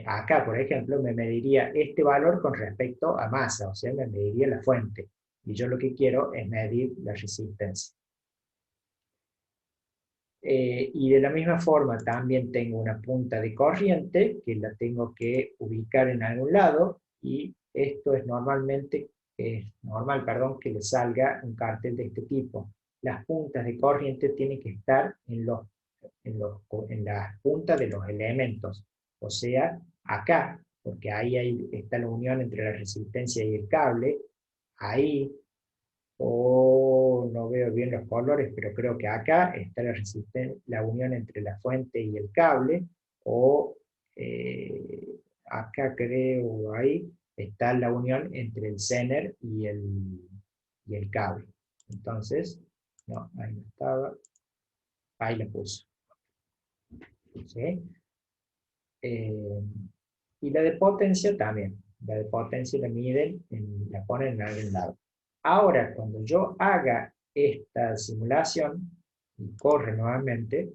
A: acá por ejemplo me mediría este valor con respecto a masa, o sea, me mediría la fuente. Y yo lo que quiero es medir la resistencia. Y de la misma forma también tengo una punta de corriente que la tengo que ubicar en algún lado, y esto es normal, perdón, que le salga un cartel de este tipo. Las puntas de corriente tienen que estar en las puntas de los elementos, o sea, acá, porque ahí está la unión entre la resistencia y el cable, ahí, o no veo bien los colores, pero creo que acá está la unión entre la fuente y el cable, o acá creo ahí está la unión entre el zener y el cable. Entonces, no, ahí no estaba, ahí la puse. ¿Sí? Y la de potencia también. La de potencia la miden, la ponen en algún lado. Ahora, cuando yo haga esta simulación y corre nuevamente,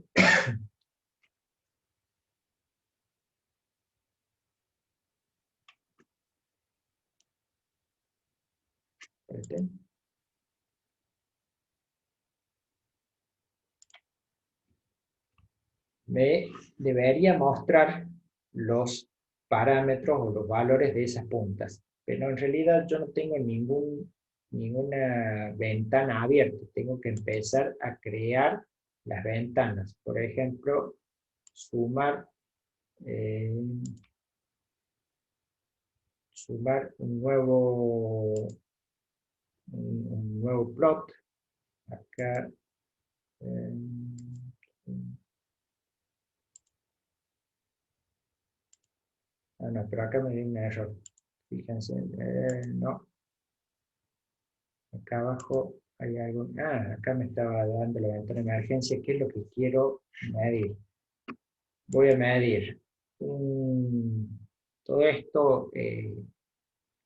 A: me debería mostrar los parámetros o los valores de esas puntas. Pero en realidad yo no tengo ningún ninguna ventana abierta. Tengo que empezar a crear las ventanas. Por ejemplo, sumar, sumar un nuevo plot. Acá. No, pero acá me dio un error. Fíjense, no. Acá abajo hay algo. Acá me estaba dando la ventana de emergencia. ¿Qué es lo que quiero medir? Voy a medir todo esto,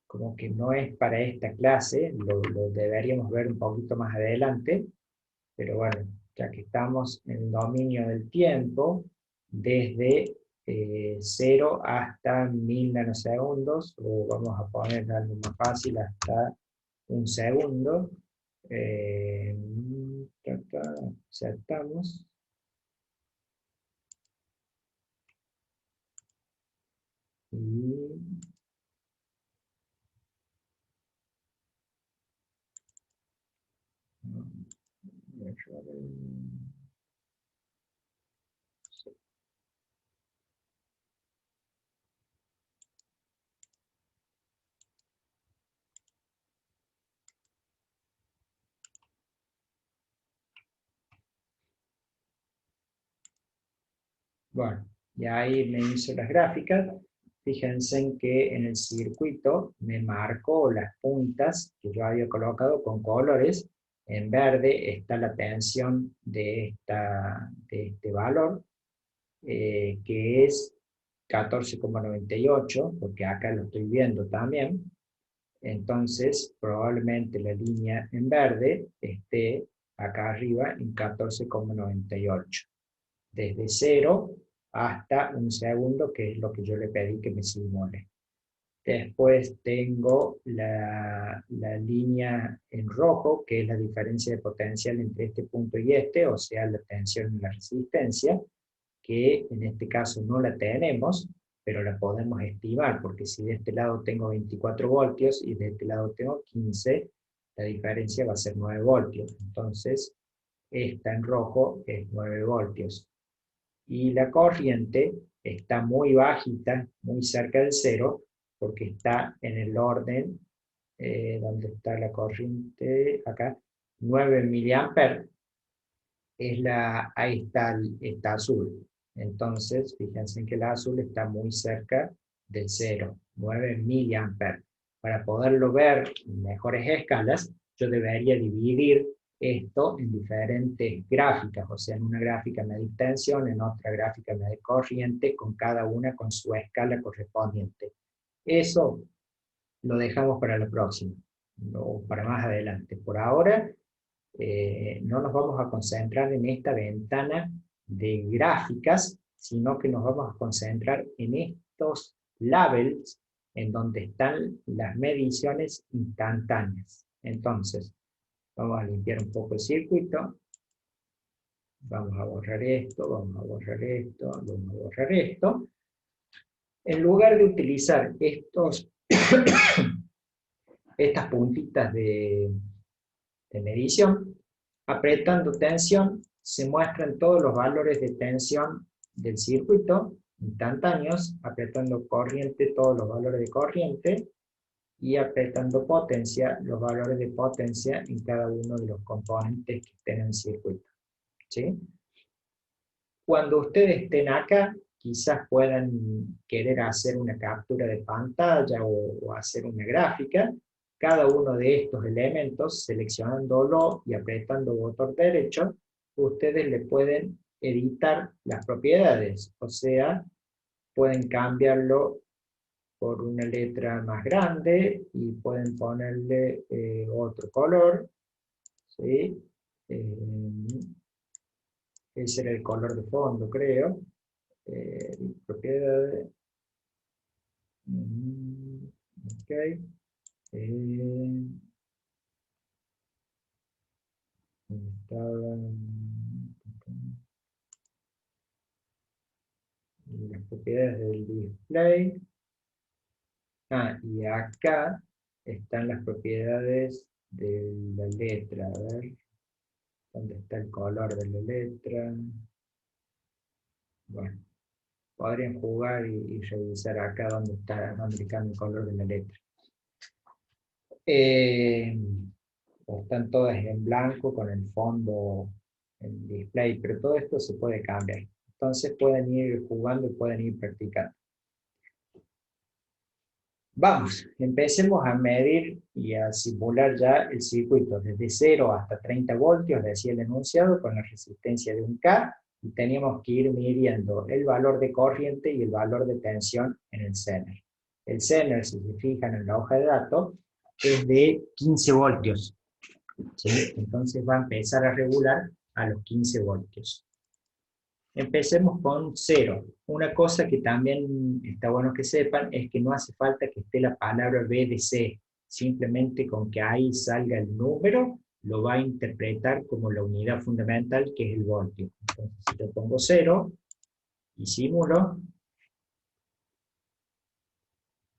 A: como que no es para esta clase, lo deberíamos ver un poquito más adelante, pero bueno, ya que estamos en el dominio del tiempo, desde 0 hasta 1000 nanosegundos, o vamos a poner algo más fácil, hasta un segundo, aceptamos. Y bueno, y ahí me hizo las gráficas. Fíjense en que en el circuito me marcó las puntas que yo había colocado con colores. En verde está la tensión de este valor, que es 14,98, porque acá lo estoy viendo también. Entonces, probablemente la línea en verde esté acá arriba en 14,98. Desde 0 hasta un segundo, que es lo que yo le pedí que me simule. Después tengo la línea en rojo, que es la diferencia de potencial entre este punto y este, o sea, la tensión y la resistencia, que en este caso no la tenemos, pero la podemos estimar, porque si de este lado tengo 24 voltios y de este lado tengo 15, la diferencia va a ser 9 voltios. Entonces, esta en rojo es 9 voltios. Y la corriente está muy bajita, muy cerca del cero, porque está en el orden, donde está la corriente, acá, 9 miliamperes, ahí está azul. Entonces, fíjense que el azul está muy cerca del cero, 9 miliamperes. Para poderlo ver en mejores escalas, yo debería dividir esto en diferentes gráficas, o sea, en una gráfica medir tensión, en otra gráfica medir corriente, con cada una con su escala correspondiente. Eso lo dejamos para la próxima, o para más adelante. Por ahora, no nos vamos a concentrar en esta ventana de gráficas, sino que nos vamos a concentrar en estos labels en donde están las mediciones instantáneas. Entonces, vamos a limpiar un poco el circuito. Vamos a borrar esto, vamos a borrar esto, vamos a borrar esto. En lugar de utilizar estas puntitas de medición, apretando tensión, se muestran todos los valores de tensión del circuito instantáneos, apretando corriente, todos los valores de corriente, y apretando potencia, los valores de potencia en cada uno de los componentes que estén en el circuito. ¿Sí? Cuando ustedes estén acá, quizás puedan querer hacer una captura de pantalla o hacer una gráfica. Cada uno de estos elementos, seleccionándolo y apretando botón derecho, ustedes le pueden editar las propiedades. O sea, pueden cambiarlo por una letra más grande y pueden ponerle otro color. ¿Sí? Ese era el color de fondo, creo. Propiedades. Ok. Las propiedades del display. Y acá están las propiedades de la letra, a ver, ¿dónde está el color de la letra? Bueno, podrían jugar y revisar acá dónde cambia el color de la letra. Están todas en blanco con el fondo en display, pero todo esto se puede cambiar. Entonces pueden ir jugando y pueden ir practicando. Vamos, empecemos a medir y a simular ya el circuito desde 0 hasta 30 voltios, decía el enunciado, con la resistencia de 1K, y teníamos que ir midiendo el valor de corriente y el valor de tensión en el Zener. El Zener, si se fijan en la hoja de datos, es de 15 voltios. ¿Sí? Entonces va a empezar a regular a los 15 voltios. Empecemos con 0. Una cosa que también está bueno que sepan es que no hace falta que esté la palabra BDC. Simplemente con que ahí salga el número, lo va a interpretar como la unidad fundamental, que es el voltio. Entonces, si yo pongo 0 y simulo,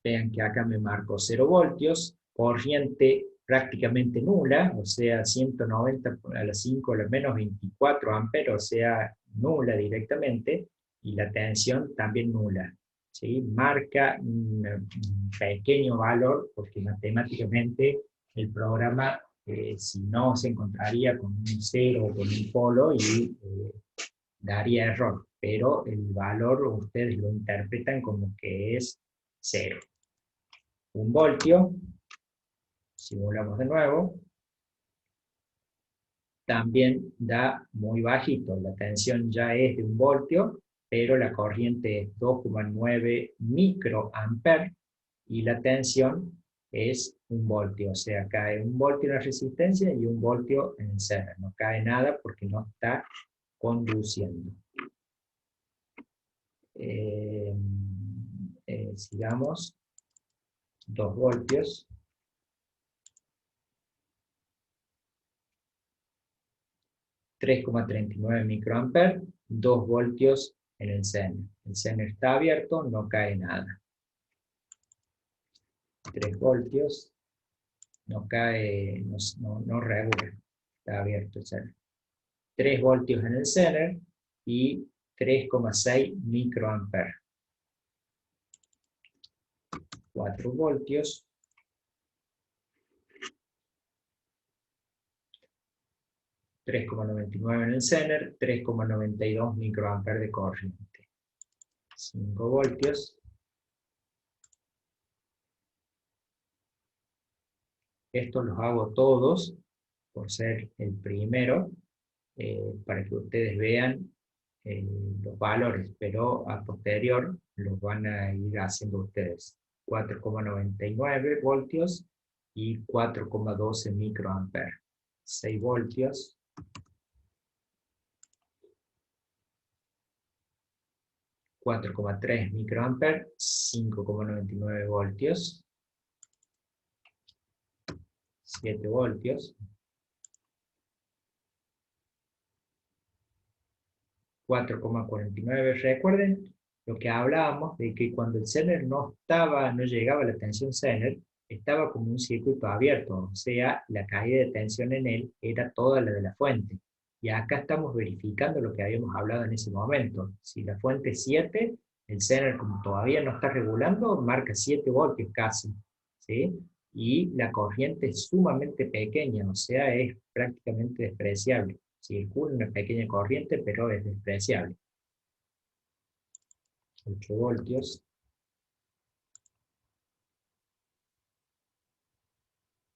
A: vean que acá me marco 0 voltios, corriente prácticamente nula, o sea, 190 a las 5 a las menos 24 amperes, o sea, nula directamente, y la tensión también nula. ¿Sí? Marca un pequeño valor, porque matemáticamente el programa, si no, se encontraría con un 0 o con un polo y daría error, pero el valor ustedes lo interpretan como que es 0. 1 voltio, simulamos de nuevo, también da muy bajito, la tensión ya es de 1 voltio, pero la corriente es 2,9 microamperes y la tensión es 1 voltio, o sea, cae 1 voltio en la resistencia y 1 voltio en el Zener, no cae nada porque no está conduciendo. Sigamos, 2 voltios, 3,39 microamperes, 2 voltios en el Zener. El Zener está abierto, no cae nada. 3 voltios, no cae, no regula, está abierto el Zener. 3 voltios en el Zener y 3,6 microamperes. 4 voltios, 3,99 en el Zener, 3,92 microamperes de corriente. 5 voltios. Estos los hago todos, por ser el primero, para que ustedes vean los valores, pero a posterior los van a ir haciendo ustedes. 4,99 voltios y 4,12 microamperes. 6 voltios. 4,3 microamperes, 5,99 voltios, 7 voltios, 4,49. Recuerden lo que hablábamos de que cuando el Zener no llegaba a la tensión Zener, estaba como un circuito abierto, o sea, la caída de tensión en él era toda la de la fuente. Y acá estamos verificando lo que habíamos hablado en ese momento. Si la fuente es 7, el Zener, como todavía no está regulando, marca 7 voltios casi, ¿sí? Y la corriente es sumamente pequeña, o sea, es prácticamente despreciable. Circula una pequeña corriente, pero es despreciable. 8 voltios.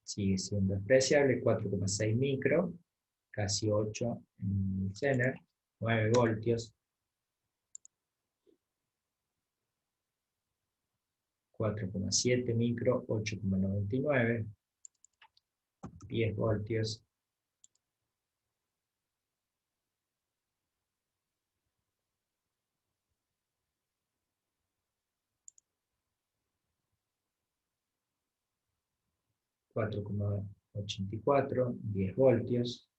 A: Sigue siendo despreciable, 4,6 micro, casi 8 en el Zener, 9 voltios. 4,7 micro, 8,99. 10 voltios. 4,84, 10 voltios,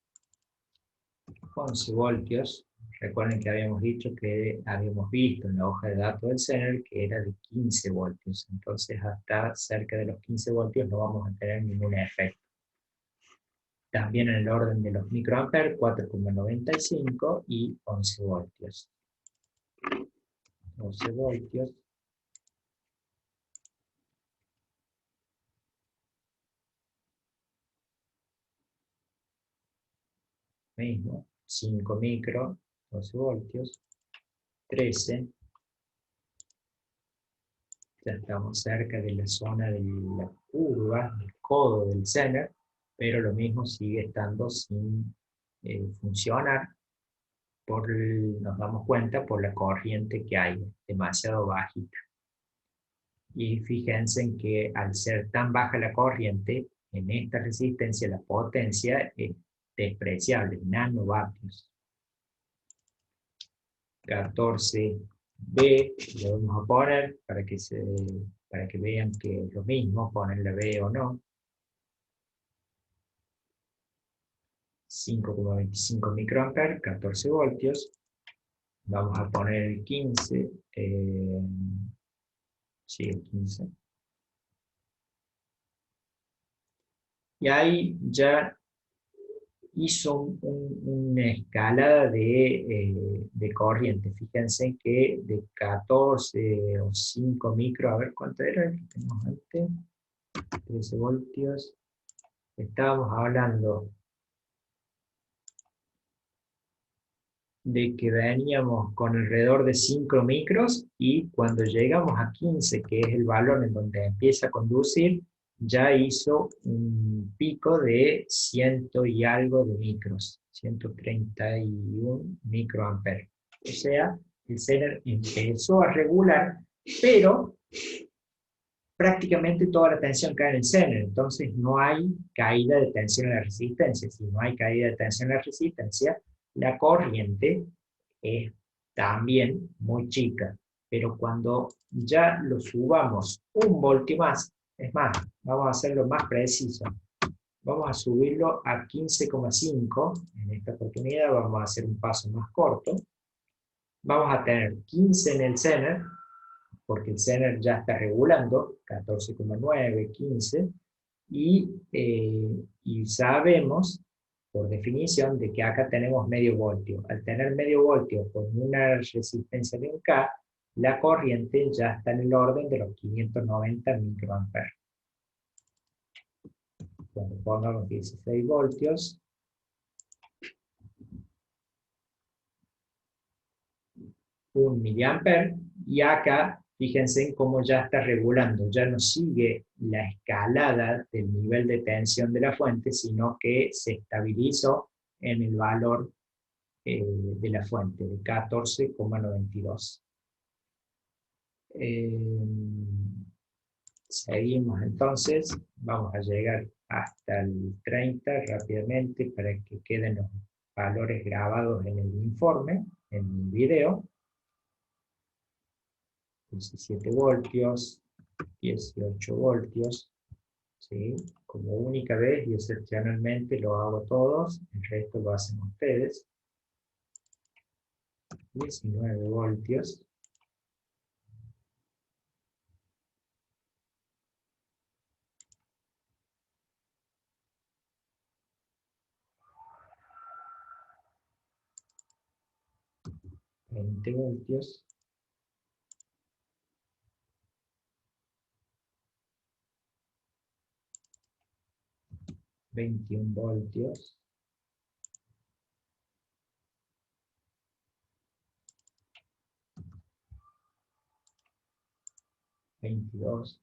A: 11 voltios. Recuerden que habíamos dicho que habíamos visto en la hoja de datos del Zener que era de 15 voltios. Entonces hasta cerca de los 15 voltios no vamos a tener ningún efecto. También en el orden de los microamperes, 4,95 y 11 voltios. 12 voltios. Mismo, 5 micro, 12 voltios. 13. Ya estamos cerca de la zona de la curva, del codo del Zener, pero lo mismo sigue estando sin funcionar. Nos damos cuenta por la corriente que hay, demasiado bajita. Y fíjense en que al ser tan baja la corriente, en esta resistencia la potencia es despreciable, nanovatios. 14B le vamos a poner para que vean que es lo mismo, ponerle B o no. 5,25 microamperes, 14 voltios. Vamos a poner el 15. Sí, el 15. Y ahí ya hizo una escalada de corriente. Fíjense que de 14 o 5 micro, a ver cuánto era el que teníamos antes, 13 voltios. Estábamos hablando de que veníamos con alrededor de 5 micros y cuando llegamos a 15, que es el valor en donde empieza a conducir, ya hizo un pico de 100 y algo de micros, 131 microamperes. O sea, el Zener empezó a regular, pero prácticamente toda la tensión cae en el Zener, entonces no hay caída de tensión en la resistencia. Si no hay caída de tensión en la resistencia, la corriente es también muy chica, pero cuando ya lo subamos un voltio más, es más, vamos a hacerlo más preciso, vamos a subirlo a 15,5, en esta oportunidad vamos a hacer un paso más corto, vamos a tener 15 en el Zener, porque el Zener ya está regulando, 14,9, 15, y sabemos, por definición, de que acá tenemos medio voltio. Al tener medio voltio con una resistencia de un K, la corriente ya está en el orden de los 590 microamperes. Cuando pongamos 16 voltios, 1 miliamper, y acá fíjense en cómo ya está regulando, ya no sigue la escalada del nivel de tensión de la fuente, sino que se estabilizó en el valor de la fuente, de 14,92. Seguimos entonces, vamos a llegar hasta el 30 rápidamente para que queden los valores grabados en el informe, en el video. 17 voltios, 18 voltios, ¿sí? Como única vez y excepcionalmente lo hago todos, el resto lo hacen ustedes. 19 voltios. 20 voltios. 21 voltios. 22.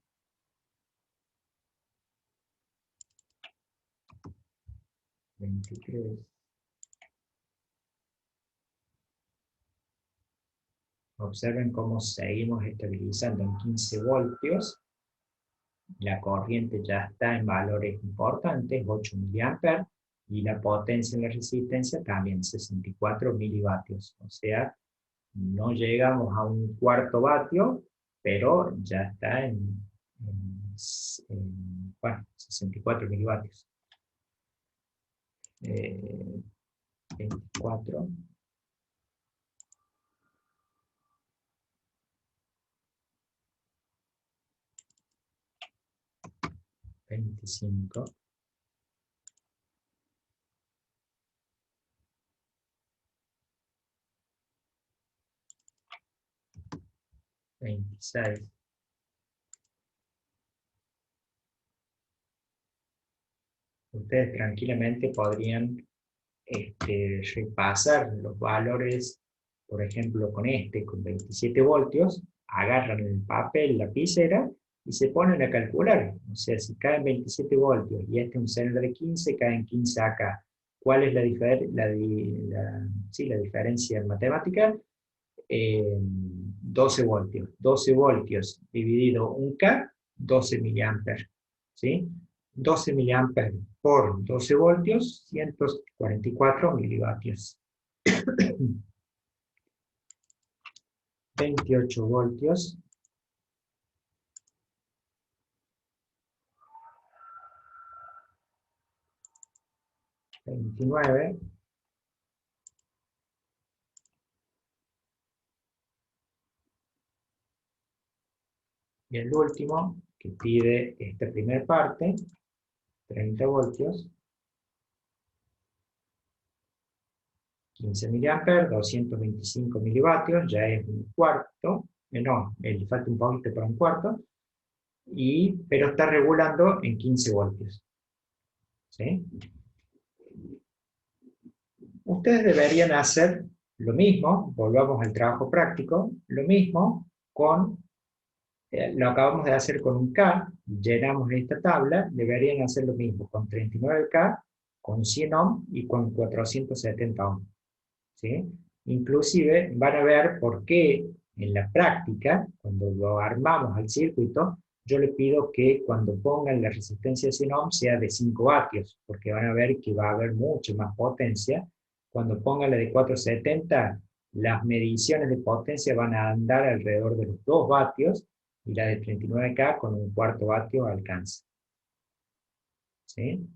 A: 23. Observen cómo seguimos estabilizando en 15 voltios. La corriente ya está en valores importantes, 8 miliamperes, y la potencia en la resistencia también, 64 milivatios. O sea, no llegamos a un cuarto vatio, pero ya está bueno, 64 milivatios. 24. 25. 26. Ustedes tranquilamente podrían repasar los valores, por ejemplo, con 27 voltios, agarran el papel, lapicera, y se ponen a calcular. O sea, si caen 27 voltios y este es un Zener de 15, caen 15 acá. ¿Cuál es la diferencia en matemática? 12 voltios. 12 voltios dividido 1K, 12 miliamperes. ¿Sí? 12 miliamperes por 12 voltios, 144 milivatios. 28 voltios. 29. Y el último, que pide esta primera parte, 30 voltios, 15 miliamperes, 225 milivatios, ya es un cuarto, no, le falta un poquito para un cuarto, pero está regulando en 15 voltios. ¿Sí? Ustedes deberían hacer lo mismo, volvamos al trabajo práctico, lo mismo con, lo acabamos de hacer con un K, llenamos esta tabla, deberían hacer lo mismo con 39K, con 100 ohm y con 470 ohm. ¿Sí? Inclusive van a ver por qué en la práctica, cuando lo armamos al circuito, yo le pido que cuando pongan la resistencia de 100 ohm sea de 5 vatios, porque van a ver que va a haber mucho más potencia. Cuando pongan la de 470, las mediciones de potencia van a andar alrededor de los 2 vatios, y la de 39K con un cuarto vatio alcanza. ¿Sí?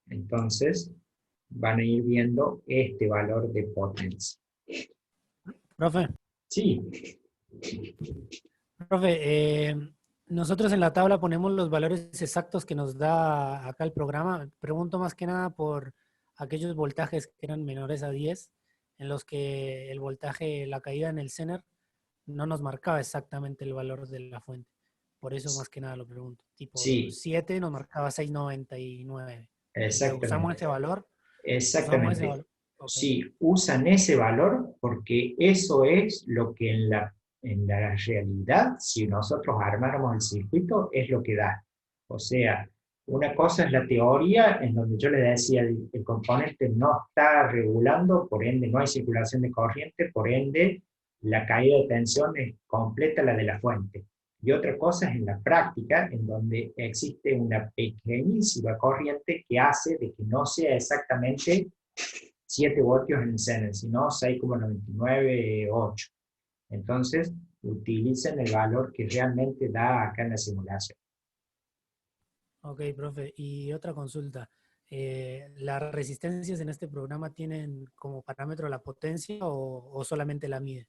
A: Entonces, van a ir viendo este valor de potencia.
B: Profe,
A: Sí,
B: nosotros en la tabla ponemos los valores exactos que nos da acá el programa. Pregunto más que nada por aquellos voltajes que eran menores a 10, en los que el voltaje, la caída en el Zener, no nos marcaba exactamente el valor de la fuente. Por eso más que nada lo pregunto. Tipo
A: sí,
B: 7 nos marcaba 6,99. ¿Usamos
A: exactamente.
B: ese valor? ¿Usamos ese
A: Exactamente.
B: valor? Ok.
A: Sí, usan ese valor porque eso es lo que en la realidad, si nosotros armáramos el circuito, es lo que da. O sea, una cosa es la teoría, en donde yo les decía, el componente no está regulando, por ende no hay circulación de corriente, por ende la caída de tensión es completa la de la fuente. Y otra cosa es en la práctica, en donde existe una pequeñísima corriente que hace de que no sea exactamente 7 voltios en el Zener, sino 6,998. Entonces, utilicen el valor que realmente da acá en la simulación.
B: Ok, profe. Y otra consulta. ¿Las resistencias en este programa tienen como parámetro la potencia o solamente la mide?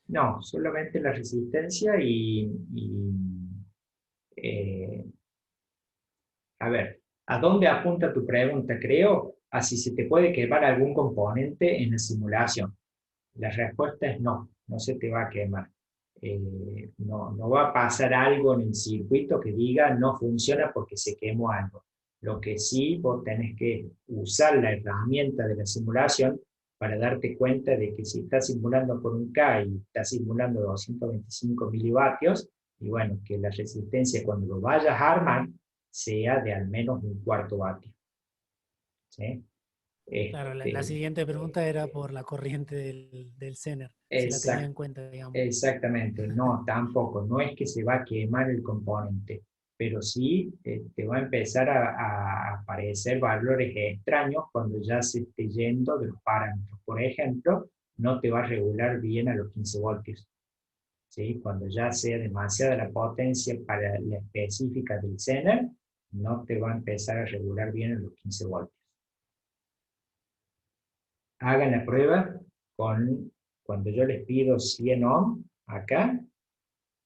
A: No, solamente la resistencia eh, a ver, ¿a dónde apunta tu pregunta? Creo, a si se te puede quemar algún componente en la simulación. La respuesta es no, no se te va a quemar. No va a pasar algo en el circuito que diga no funciona porque se quemó algo. Lo que sí, vos tenés que usar la herramienta de la simulación para darte cuenta de que si estás simulando por un K y estás simulando 225 milivatios, y bueno, que la resistencia cuando lo vayas a armar sea de al menos un cuarto vatio. ¿Sí?
B: Claro, la
A: Este,
B: siguiente pregunta era por la corriente del Zener, si la tenía
A: exact,
B: en cuenta, digamos.
A: Exactamente, no, tampoco, no es que se va a quemar el componente, pero sí te va a empezar a aparecer valores extraños cuando ya se esté yendo de los parámetros. Por ejemplo, no te va a regular bien a los 15 voltios, ¿sí? Cuando ya sea demasiada la potencia para la específica del Zener, no te va a empezar a regular bien a los 15 voltios. Hagan la prueba cuando yo les pido 100 ohm acá,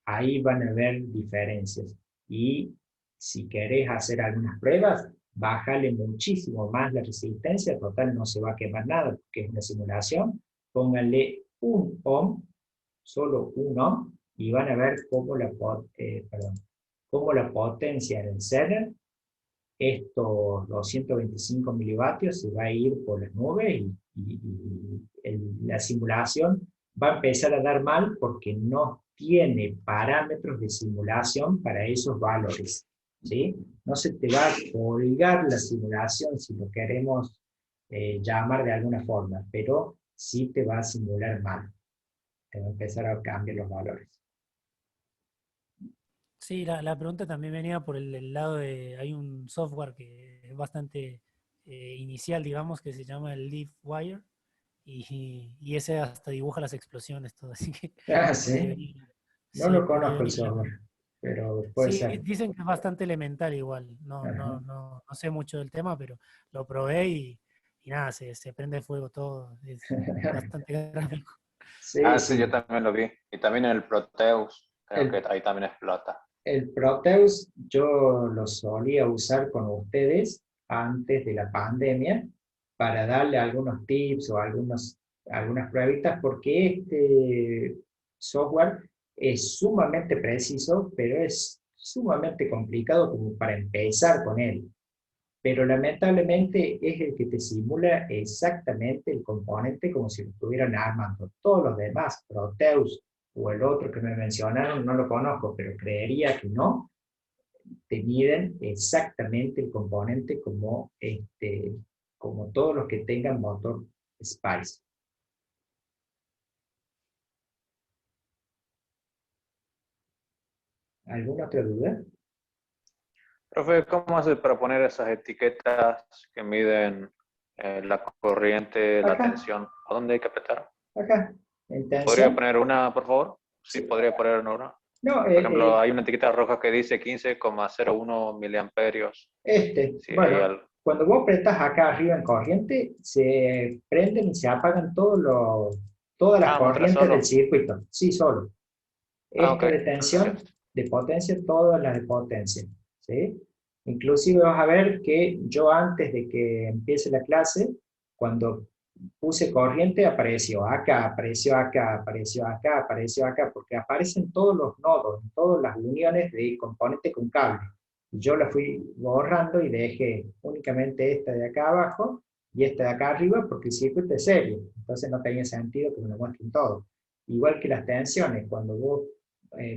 A: ahí van a ver diferencias. Y si querés hacer algunas pruebas, bájale muchísimo más la resistencia, total no se va a quemar nada, porque es una simulación. Pónganle 1 ohm, solo 1 ohm, y van a ver cómo cómo la potencia en el Zener, estos 225 milivatios, se va a ir por las nubes y la simulación va a empezar a dar mal porque no tiene parámetros de simulación para esos valores. ¿Sí? No se te va a colgar la simulación si lo queremos llamar de alguna forma, pero sí te va a simular mal. Te va a empezar a cambiar los valores.
B: Sí, la pregunta también venía por el lado de, hay un software que es bastante inicial, digamos, que se llama el LeafWire, y ese hasta dibuja las explosiones, todo, así que
A: Ah,
B: por ahí
A: sí.
B: venía,
A: No
B: sí,
A: lo
B: por ahí
A: conozco el
B: venía la
A: software,
B: pregunta.
A: pero puede
B: Sí,
A: ser.
B: dicen que es bastante elemental igual,
A: Ajá.
B: no sé mucho del tema, pero lo probé y nada, se prende fuego todo, es bastante gráfico.
A: Sí,
C: Ah, sí, yo
A: sí.
C: también lo vi. Y también en el Proteus, creo que
A: El,
C: ahí también explota.
A: el Proteus yo lo solía usar con ustedes antes de la pandemia para darle algunos tips o algunas pruebitas, porque este software es sumamente preciso, pero es sumamente complicado como para empezar con él. Pero lamentablemente es el que te simula exactamente el componente como si lo estuvieran armando. Todos los demás, Proteus o el otro que me mencionaron, no lo conozco, pero creería que no, te miden exactamente el componente como todos los que tengan motor Spice. ¿Alguna otra duda?
C: Profe, ¿cómo hace para poner esas etiquetas que miden la corriente, la
A: Acá,
C: tensión? ¿A dónde hay que apretar?
A: acá, en
C: ¿Podría
A: tensión.
C: poner una, por favor? Sí,
A: Sí.
C: podría poner una.
A: No,
C: Por ejemplo, hay una etiqueta roja que dice 15,01 miliamperios. Sí, hay
A: bueno,
C: algo.
A: cuando vos apretas acá arriba en corriente, se prenden y se apagan todas las
C: Ah, muestra
A: corrientes del
C: solo.
A: circuito, sí, solo.
C: Ah, ok.
A: Esta de tensión,
C: Gracias.
A: de potencia, todas las de potencia, ¿sí? Inclusive vas a ver que yo antes de que empiece la clase, cuando puse corriente, apareció acá, apareció acá, apareció acá, apareció acá, porque aparecen todos los nodos, todas las uniones de componente con cable. Y yo la fui borrando y dejé únicamente esta de acá abajo y esta de acá arriba porque el circuito es serio, entonces no tenía sentido que me lo muestren todo. Igual que las tensiones, cuando vos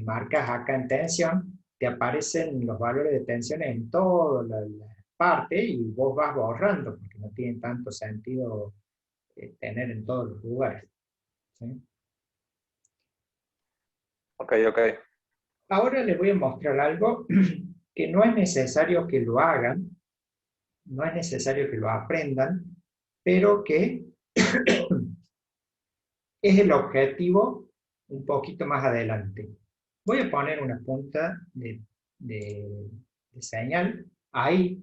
A: marcas acá en tensión, te aparecen los valores de tensión en todas las partes y vos vas borrando porque no tiene tanto sentido tener en todos los lugares. ¿Sí?
C: Ok, ok.
A: Ahora les voy a mostrar algo que no es necesario que lo hagan, no es necesario que lo aprendan, pero que es el objetivo un poquito más adelante. Voy a poner una punta de señal ahí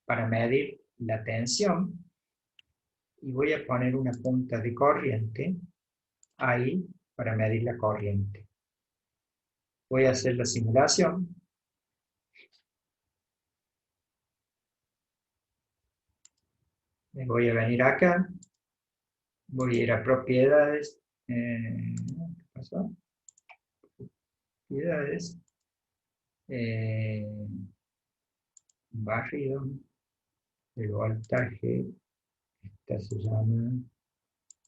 A: para medir la tensión y voy a poner una punta de corriente ahí para medir la corriente. Voy a hacer la simulación. Me voy a venir acá. Voy a ir a propiedades. ¿Qué pasó? Propiedades. Eh, barrido. El voltaje. Esta se llama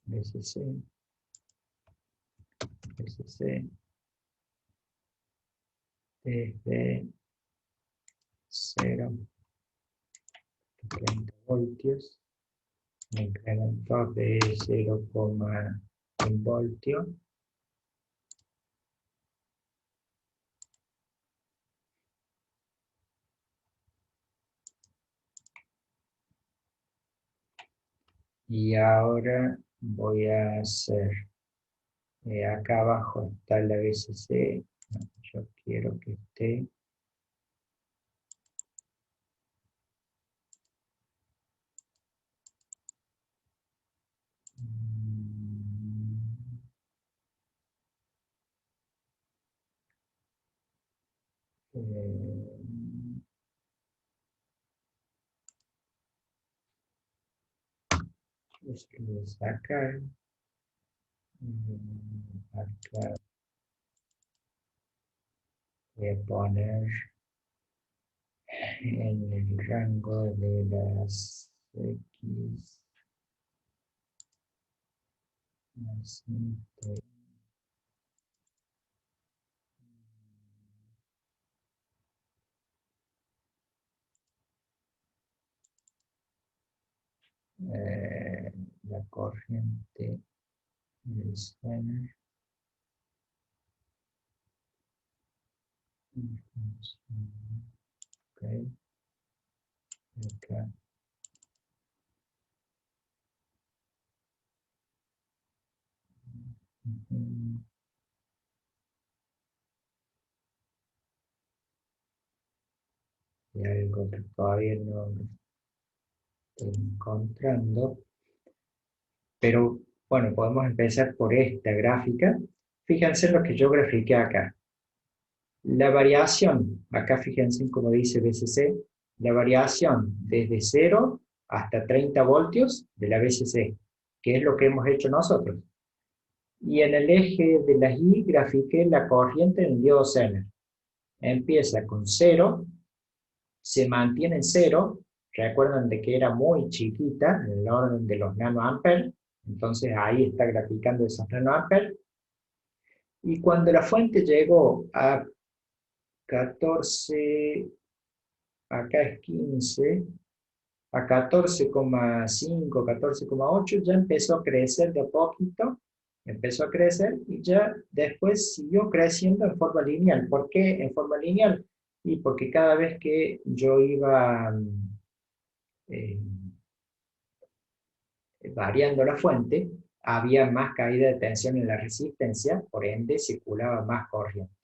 A: BCC. BCC. Desde 0 a 30 voltios. Me incrementó de 0,1 voltio. Y ahora voy a hacer, acá abajo está la BCC, yo quiero que esté, eh, esto lo voy a sacar, acá, Voy a poner en el rango de las X más 100. La corriente del Zener. Ok, acá. Y algo que todavía no estoy encontrando. Pero bueno, podemos empezar por esta gráfica. Fíjense lo que yo grafiqué acá. La variación, acá fíjense como dice BCC, la variación desde 0 hasta 30 voltios de la BCC, que es lo que hemos hecho nosotros. Y en el eje de las Y grafiqué la corriente en el diodo Zener. Empieza con 0, se mantiene en 0, recuerdan de que era muy chiquita, en el orden de los nanoamperes, entonces ahí está graficando esos nanoamperes, y cuando la fuente llegó a 14, acá es 15, a 14,5, 14,8, ya empezó a crecer de a poquito, empezó a crecer y ya después siguió creciendo en forma lineal. ¿Por qué en forma lineal? Y porque cada vez que yo iba eh, variando la fuente, había más caída de tensión en la resistencia, por ende circulaba más corriente.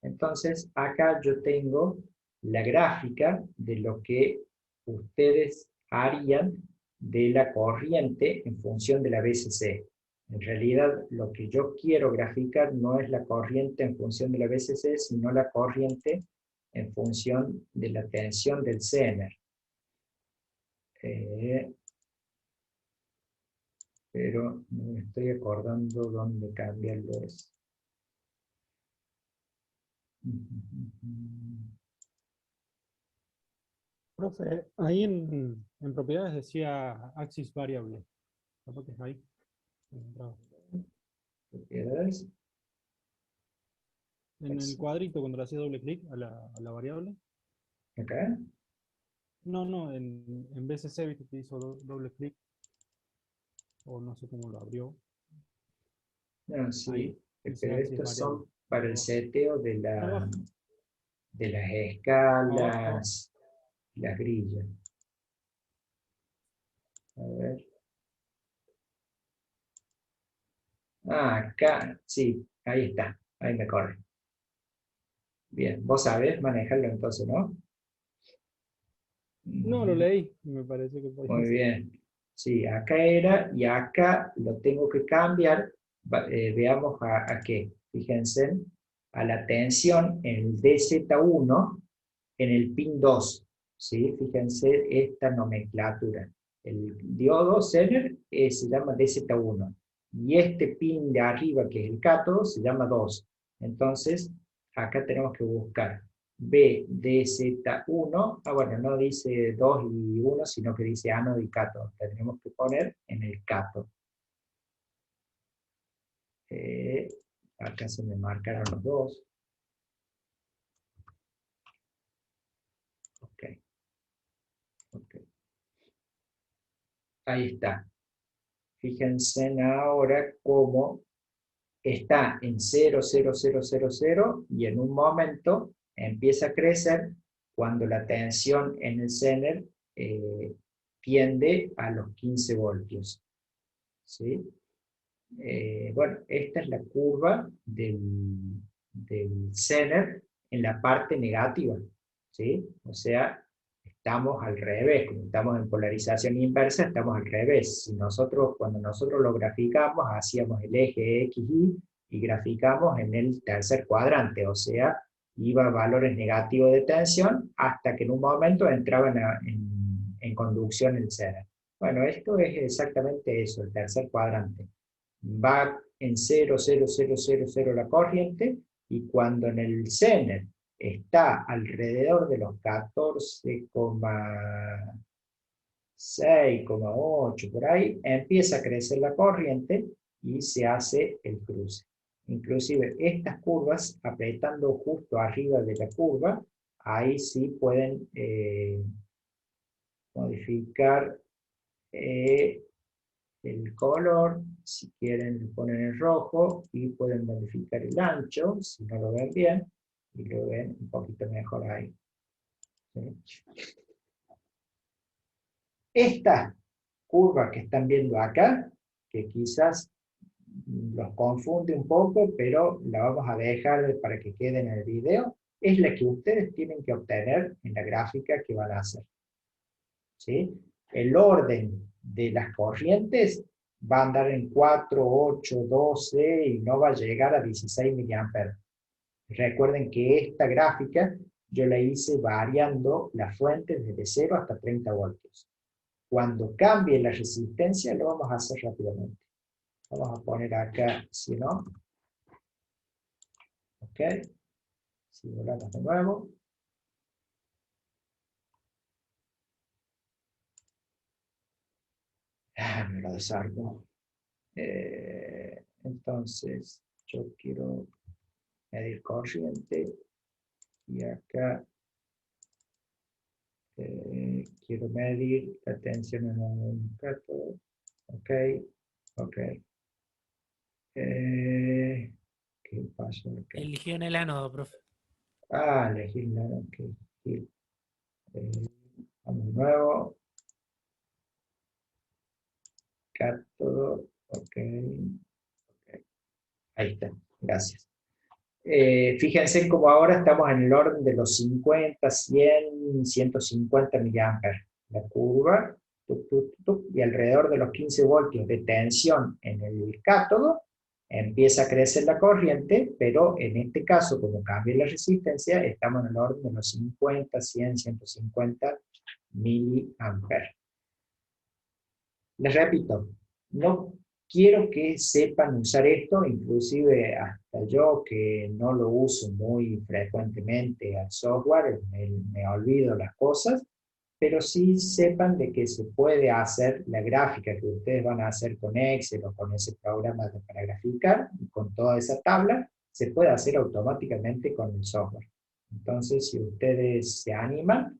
A: Entonces, acá yo tengo la gráfica de lo que ustedes harían de la corriente en función de la BCC. En realidad, lo que yo quiero graficar no es la corriente en función de la BCC, sino la corriente en función de la tensión del Zener. Pero no me estoy acordando dónde cambiarlo eso.
E: Profe, ahí en propiedades decía axis variable. Capaz que es ahí.
A: Propiedades.
E: En el cuadrito, cuando le hacía doble clic a la variable.
A: Acá.
E: No, en BCC, viste que hizo doble clic. O no sé cómo lo abrió.
A: No, sí,
E: Ahí dice
A: pero
E: axis
A: estos
E: variable.
A: son para el seteo de
E: Abajo.
A: de las
E: Abajo.
A: escalas, las grillas. A ver. Ah, acá, sí, ahí está, ahí me corre. Bien, vos sabés manejarlo entonces, ¿no?
E: No, lo leí. Me parece que podía
A: Muy
E: ser.
A: bien. Sí, acá era y acá lo tengo que cambiar. Veamos a qué. Fíjense, a la tensión en el DZ1 en el pin 2. ¿Sí? Fíjense esta nomenclatura. El diodo Zener se llama DZ1. Y este pin de arriba, que es el cátodo, se llama 2. Entonces, acá tenemos que buscar BDZ1, bueno, no dice 2 y 1, sino que dice ánodo y cátodo. Tenemos que poner en el cátodo. Acá se me marcaron los dos. Ok. Ahí está. Fíjense ahora cómo está en 0, 0, 0, 0, 0 y en un momento empieza a crecer cuando la tensión en el Zener tiende a los 15 voltios. ¿Sí? Bueno, esta es la curva del Zener en la parte negativa. ¿Sí? O sea, estamos al revés, como estamos en polarización inversa, estamos al revés. Si cuando nosotros lo graficamos, hacíamos el eje XY y graficamos en el tercer cuadrante, o sea, iba a valores negativos de tensión hasta que en un momento entraban en conducción el Zener. Bueno, esto es exactamente eso, el tercer cuadrante. Va en 0, 0, 0, 0, 0 la corriente, y cuando en el Zener está alrededor de los 14,6,8 por ahí, empieza a crecer la corriente y se hace el cruce. Inclusive estas curvas, apretando justo arriba de la curva, ahí sí pueden modificar el color, si quieren lo ponen en rojo, y pueden modificar el ancho, si no lo ven bien, y lo ven un poquito mejor ahí. ¿Sí? Esta curva que están viendo acá, que quizás los confunde un poco, pero la vamos a dejar para que quede en el video, es la que ustedes tienen que obtener en la gráfica que van a hacer. ¿Sí? El orden de las corrientes va a andar en 4, 8, 12 y no va a llegar a 16 mA. Recuerden que esta gráfica yo la hice variando las fuentes desde 0 hasta 30 voltios. Cuando cambie la resistencia lo vamos a hacer rápidamente. Vamos a poner acá, si no. Ok. Simulamos de nuevo. Me lo desarmo. Entonces, yo quiero medir corriente. Y acá quiero medir la tensión en un cátodo. Ok. Ok. ¿Qué pasa acá?
B: Eligió en el ánodo, profe.
A: Elegir la. Ok. Vamos de nuevo. Cátodo. Ok. Ahí está. Gracias. Fíjense cómo ahora estamos en el orden de los 50, 100, 150 miliamperes. La curva, y alrededor de los 15 voltios de tensión en el cátodo, empieza a crecer la corriente, pero en este caso, como cambia la resistencia, estamos en el orden de los 50, 100, 150 miliamperes. Les repito, no quiero que sepan usar esto, inclusive hasta yo que no lo uso muy frecuentemente al software, me olvido las cosas, pero sí sepan de que se puede hacer la gráfica que ustedes van a hacer con Excel o con ese programa para graficar, y con toda esa tabla, se puede hacer automáticamente con el software. Entonces, si ustedes se animan,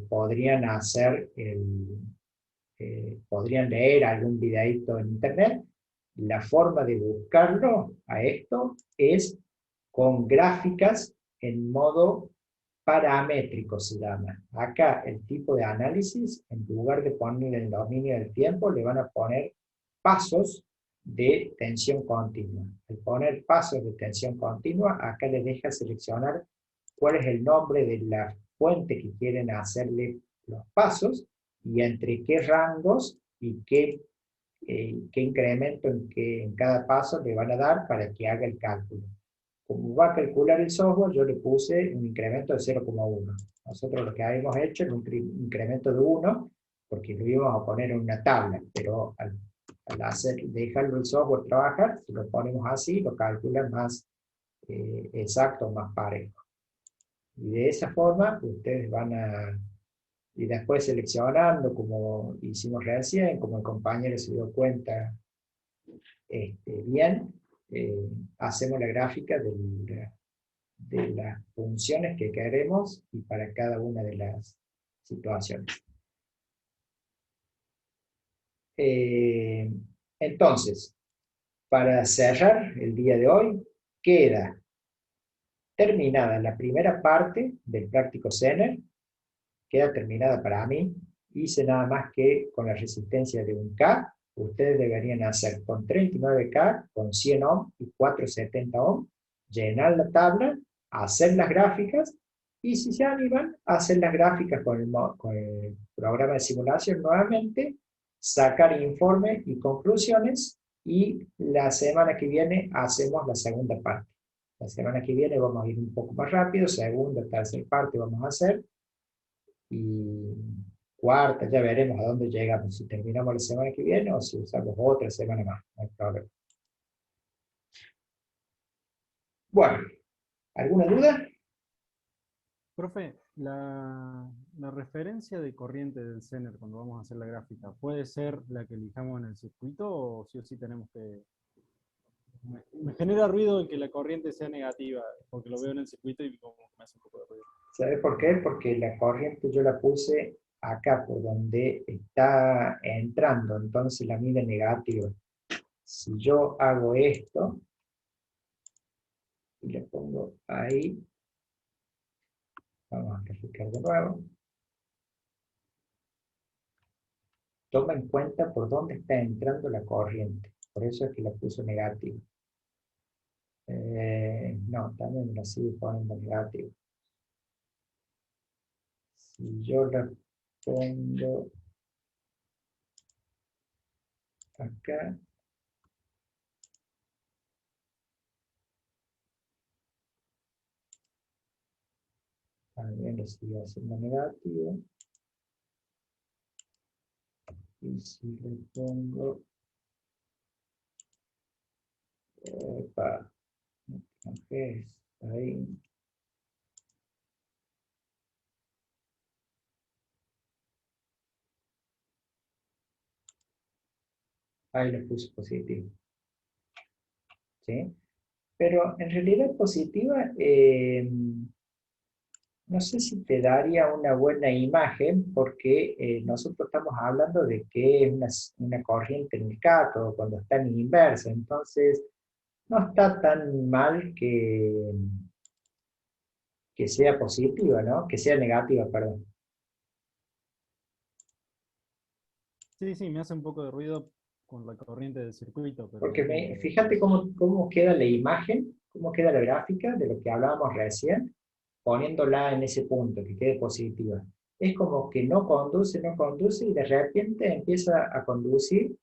A: podrían hacer podrían leer algún videito en internet. La forma de buscarlo a esto es con gráficas en modo paramétrico, se llama. Acá el tipo de análisis, en lugar de poner el dominio del tiempo, le van a poner pasos de tensión continua. Al poner pasos de tensión continua, acá les deja seleccionar cuál es el nombre de la fuente que quieren hacerle los pasos, y entre qué rangos y qué incremento en cada paso le van a dar para que haga el cálculo. Como va a calcular el software, yo le puse un incremento de 0,1. Nosotros lo que habíamos hecho es un incremento de 1, porque lo íbamos a poner en una tabla, pero al dejarlo el software trabajar, si lo ponemos así, lo calcula más exacto, más parejo. Y de esa forma, ustedes van a... Y después seleccionando, como hicimos recién, como el compañero se dio cuenta bien, hacemos la gráfica de las funciones que queremos y para cada una de las situaciones. Entonces, para cerrar el día de hoy, queda terminada la primera parte del práctico Zener, queda terminada para mí. Hice nada más que con la resistencia de 1K, ustedes deberían hacer con 39K, con 100 ohm y 470 ohm, llenar la tabla, hacer las gráficas, y si se animan, hacer las gráficas con el programa de simulación nuevamente, sacar informes y conclusiones, y la semana que viene hacemos la segunda parte. La semana que viene vamos a ir un poco más rápido, segunda, tercera parte vamos a hacer, y cuarta, ya veremos a dónde llegamos, si terminamos la semana que viene o si usamos otra semana más, no hay problema. Bueno, ¿alguna duda?
E: Profe, la referencia de corriente del Zener cuando vamos a hacer la gráfica, ¿puede ser la que elijamos en el circuito o sí o sí tenemos que... Me genera ruido el que la corriente sea negativa, porque lo veo en el circuito y como que me hace un poco de ruido.
A: ¿Sabe por qué? Porque la corriente yo la puse acá, por donde está entrando, entonces la mide negativa. Si yo hago esto, y le pongo ahí, vamos a graficar de nuevo, toma en cuenta por dónde está entrando la corriente, por eso es que la puso negativa. No, también la sigue poniendo negativa. Si yo la pongo acá, también lo sigue haciendo negativo. Y si le pongo, epa, ok, ahí, ahí le puse positivo, ¿sí? Pero en realidad positiva, no sé si te daría una buena imagen, porque nosotros estamos hablando de que es una corriente en el cátodo cuando está en inversa, entonces no está tan mal que sea positiva, ¿no? Que sea negativa, perdón.
E: Sí, sí, me hace un poco de ruido con la corriente del circuito, pero
A: Porque
E: entiendo que
A: fíjate cómo queda la imagen, cómo queda la gráfica de lo que hablábamos recién, poniéndola en ese punto, que quede positiva. Es como que no conduce, no conduce, y de repente empieza a conducir,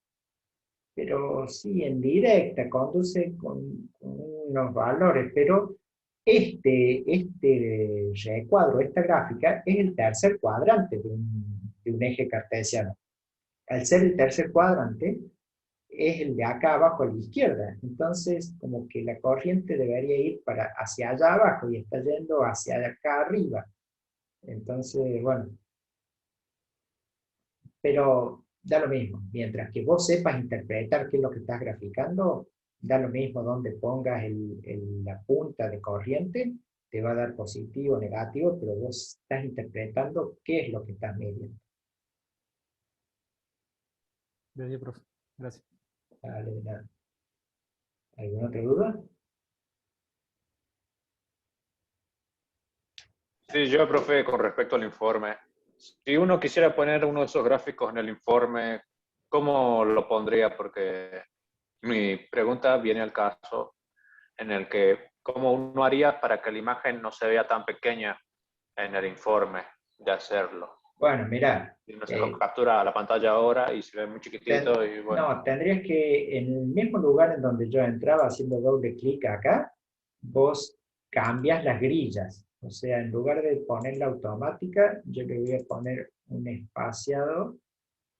A: pero sí, en directa, conduce con unos valores, pero este recuadro, esta gráfica, es el tercer cuadrante de un eje cartesiano. Al ser el tercer cuadrante, es el de acá abajo a la izquierda. Entonces, como que la corriente debería ir hacia allá abajo y está yendo hacia acá arriba. Entonces, bueno, pero da lo mismo. Mientras que vos sepas interpretar qué es lo que estás graficando, da lo mismo donde pongas la punta de corriente, te va a dar positivo o negativo, pero vos estás interpretando qué es lo que estás midiendo.
E: gracias, profe. Gracias.
A: Dale, nada. ¿Alguna otra duda?
C: Sí, yo, profe, con respecto al informe, si uno quisiera poner uno de esos gráficos en el informe, ¿cómo lo pondría? Porque mi pregunta viene al caso en el que, ¿cómo uno haría para que la imagen no se vea tan pequeña en el informe de hacerlo?
A: Bueno, mirá,
C: Y no se captura la pantalla ahora y se ve muy chiquitito y bueno.
A: no, tendrías que, en el mismo lugar en donde yo entraba haciendo doble clic acá, vos cambias las grillas. O sea, en lugar de poner la automática, yo le voy a poner un espaciado,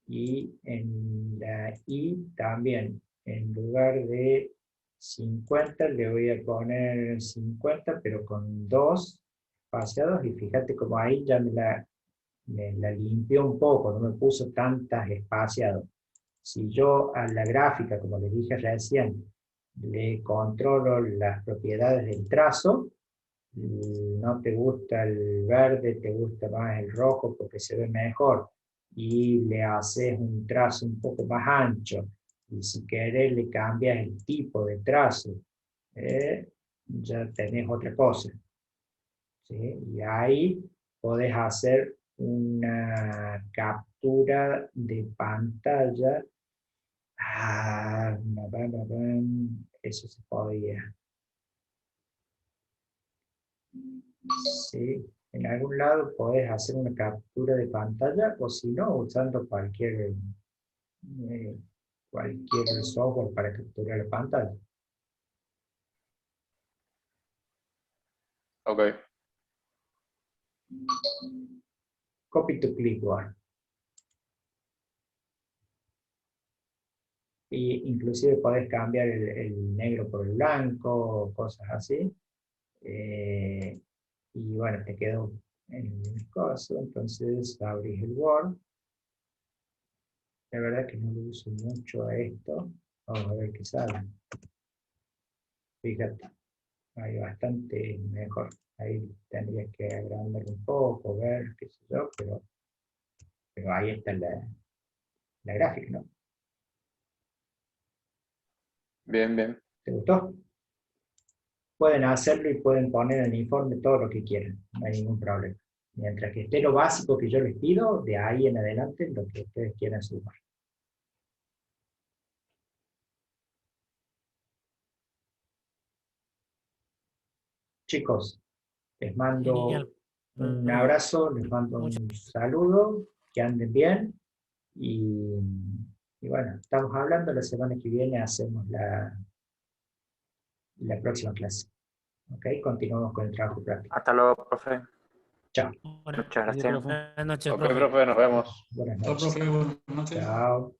A: y en la I también, en lugar de 50, le voy a poner 50, pero con dos espaciados, y fíjate como ahí ya me la limpió un poco, no me puso tantas espaciados. Si yo a la gráfica, como les dije recién, le controlo las propiedades del trazo, no te gusta el verde, te gusta más el rojo porque se ve mejor, y le haces un trazo un poco más ancho, y si querés le cambias el tipo de trazo, ya tenés otra cosa, ¿sí? Y ahí podés hacer una captura de pantalla. Eso se podía. Sí, en algún lado podés hacer una captura de pantalla, o si no, usando eh, cualquier software para capturar la pantalla.
C: Ok,
A: Copy to clipboard. Y inclusive podés cambiar el negro por el blanco, cosas así. Y bueno, te quedó en el caso, entonces abrís el Word. La verdad que no lo uso mucho a esto. Vamos a ver qué sale. Fíjate, hay bastante mejor. Ahí tendría que agrandarlo un poco, ver qué sé yo, pero ahí está la gráfica, ¿no?
C: Bien, bien.
A: ¿Te gustó? Pueden hacerlo y pueden poner en el informe todo lo que quieran, no hay ningún problema. Mientras que esté lo básico que yo les pido, de ahí en adelante lo que ustedes quieran sumar. Chicos, les
B: Genial.
A: mando un
B: Profe.
A: abrazo, les mando
B: Muchas
A: un saludo, que anden bien y bueno, estamos hablando, la semana que viene hacemos la próxima clase. ¿Ok? Continuamos con el trabajo práctico.
F: Hasta luego, profe.
A: Chao.
B: buenas
F: Muchas
E: Así,
F: gracias.
E: profe.
B: noches,
C: Ok,
B: profe.
C: profe, nos vemos.
A: Buenas
D: Chao,
A: noches.
D: profe, buenas noches.
A: Chao.